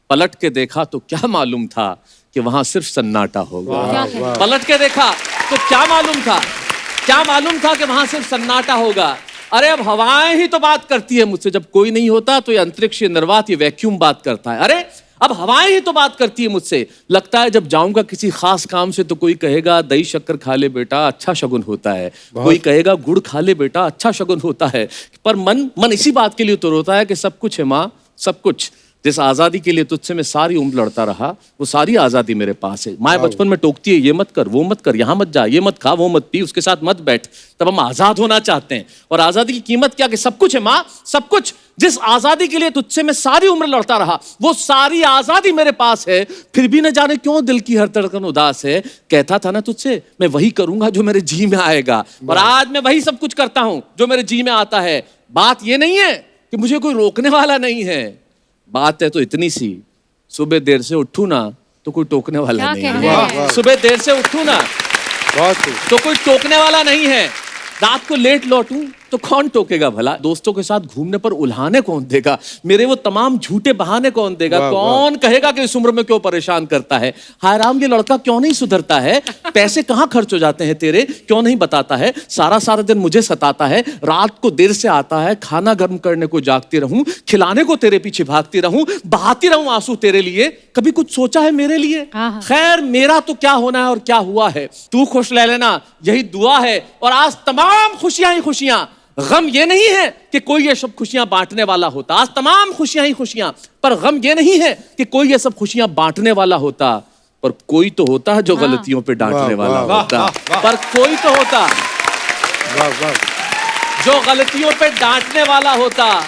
पलट के देखा तो क्या मालूम था कि वहां सिर्फ सन्नाटा होगा। पलट के देखा तो क्या मालूम था कि वहां सिर्फ सन्नाटा होगा। अरे अब हवाएं ही तो बात करती है मुझसे, जब कोई नहीं होता तो ये अंतरिक्ष, ये निर्वात, ये वैक्यूम बात करता है। अरे अब हवाएं ही तो बात करती है मुझसे। लगता है जब जाऊंगा किसी खास काम से तो कोई कहेगा दही शक्कर खा ले बेटा, अच्छा शगुन होता है। कोई कहेगा गुड़ खा ले बेटा, अच्छा शगुन होता है। पर मन इसी बात के लिए तो रोता है कि सब कुछ है माँ, सब कुछ। जिस आजादी के लिए तुझसे मैं सारी उम्र लड़ता रहा वो सारी आजादी मेरे पास है। माँ बचपन में टोकती है ये मत कर, वो मत कर, यहाँ मत जा, ये मत खा, वो मत पी, उसके साथ मत बैठ। तब हम आजाद होना चाहते हैं। और आजादी की कीमत क्या कि सब कुछ है माँ, सब कुछ। जिस आजादी के लिए तुझसे मैं सारी उम्र लड़ता रहा वो सारी आजादी मेरे पास है। फिर भी न जाने क्यों दिल की हर धड़कन उदास है। कहता था ना तुझसे मैं वही करूंगा जो मेरे जी में आएगा, और आज मैं वही सब कुछ करता हूं जो मेरे जी में आता है। बात ये नहीं है कि मुझे कोई रोकने वाला नहीं है, बात है तो इतनी सी सुबह देर से उठूं ना तो कोई टोकने वाला क्या नहीं कह है। रहे हैं? सुबह देर से उठूं ना बहुत खूब। तो कोई टोकने वाला नहीं है। रात को लेट लौटूं तो कौन टोकेगा भला? दोस्तों के साथ घूमने पर उल्हाने कौन देगा? मेरे वो तमाम झूठे बहाने कौन देगा? वाह, कौन कहेगा कि इस उम्र में क्यों परेशान करता है? हाय राम, ये लड़का क्यों नहीं सुधरता है? पैसे कहाँ खर्च हो जाते हैं तेरे, क्यों नहीं बताता है? सारा सारा दिन मुझे सताता है, रात को देर से आता है, खाना गर्म करने को जागती रहूं, खिलाने को तेरे पीछे भागती रहूं, बहाती रहूं आंसू तेरे लिए। कभी कुछ सोचा है मेरे लिए? हाँ। खैर, मेरा तो क्या होना है और क्या हुआ है, तू खुश रह लेना, यही दुआ है। और आज तमाम खुशियां ही खुशियां, गम ये नहीं है कि कोई ये सब खुशियां बांटने वाला होता। आज तमाम खुशियां ही खुशियां, पर गम ये नहीं है कि कोई ये सब खुशियां बांटने वाला होता। पर कोई तो होता है जो गलतियों पे डांटने वाह, वाला वाह, होता। वाह, वाह। पर कोई तो होता वाह वाह। जो गलतियों पे डांटने वाला होता।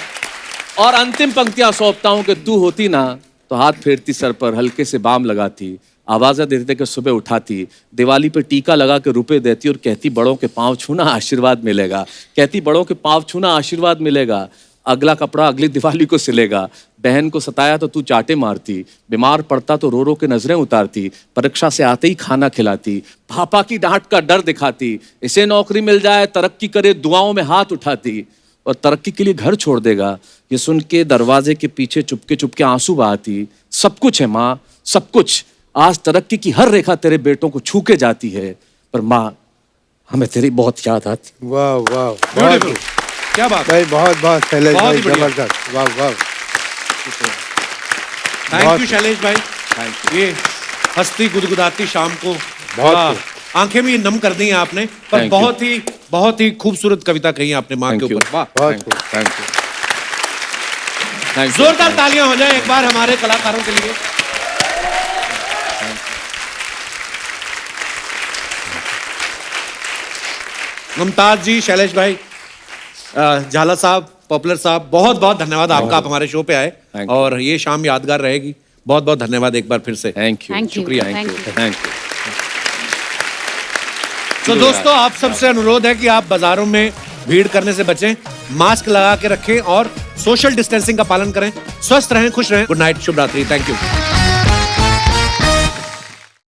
और अंतिम पंक्तियां सौंपता हूं कि तू होती ना तो हाथ फेरती सर पर, हल्के से बाम लगाती, आवाज़ें देते कि सुबह उठाती, दिवाली पे टीका लगा के रुपए देती और कहती बड़ों के पांव छूना आशीर्वाद मिलेगा। कहती बड़ों के पांव छूना आशीर्वाद मिलेगा। अगला कपड़ा अगली दिवाली को सिलेगा। बहन को सताया तो तू चाटे मारती, बीमार पड़ता तो रो रो के नजरें उतारती, परीक्षा से आते ही खाना खिलाती, पापा की डांट का डर दिखाती, इसे नौकरी मिल जाए, तरक्की करे, दुआओं में हाथ उठाती, और तरक्की के लिए घर छोड़ देगा ये सुन के दरवाजे के पीछे चुपके चुपके आंसू बहाती। सब कुछ है माँ, सब कुछ। आज तरक्की की हर रेखा तेरे बेटों को छू के जाती है, पर माँ हमें तेरी बहुत याद आती। वाह वाह, Beautiful. बहुत क्या बात है। भाई, बहुत बहुत शैलेश बहुत भाई, ही बढ़िया। जबरदस्त। वाह वाह। थैंक बहुत- यू शैलेश भाई। ये हंसती गुदगुदाती शाम को बहुत वाह, खूब। आंखें भी नम कर दी हैं आपने। पर Thank you. बहुत ही खूबसूरत कविता कही आपने माँ के Thank you. ऊपर। वाह, बहुत खूब। Thank you, thank you. जोरदार तालियां हो जाए एक बार हमारे कलाकारों के लिए। मुमताज जी, शैलेश भाई, झाला साहब, पॉपुलर साहब, बहुत बहुत धन्यवाद आपका, आप हमारे शो पे आए Thank you. और ये शाम यादगार रहेगी। बहुत बहुत धन्यवाद एक बार फिर से। Thank you, Thank you. शुक्रिया, Thank thank you, you. Thank you. तो दोस्तों, आप सबसे अनुरोध है कि आप बाजारों में भीड़ करने से बचें, मास्क लगा के रखें और सोशल डिस्टेंसिंग का पालन करें। स्वस्थ रहें, खुश रहें। गुड नाइट, शुभ रात्रि। Thank you.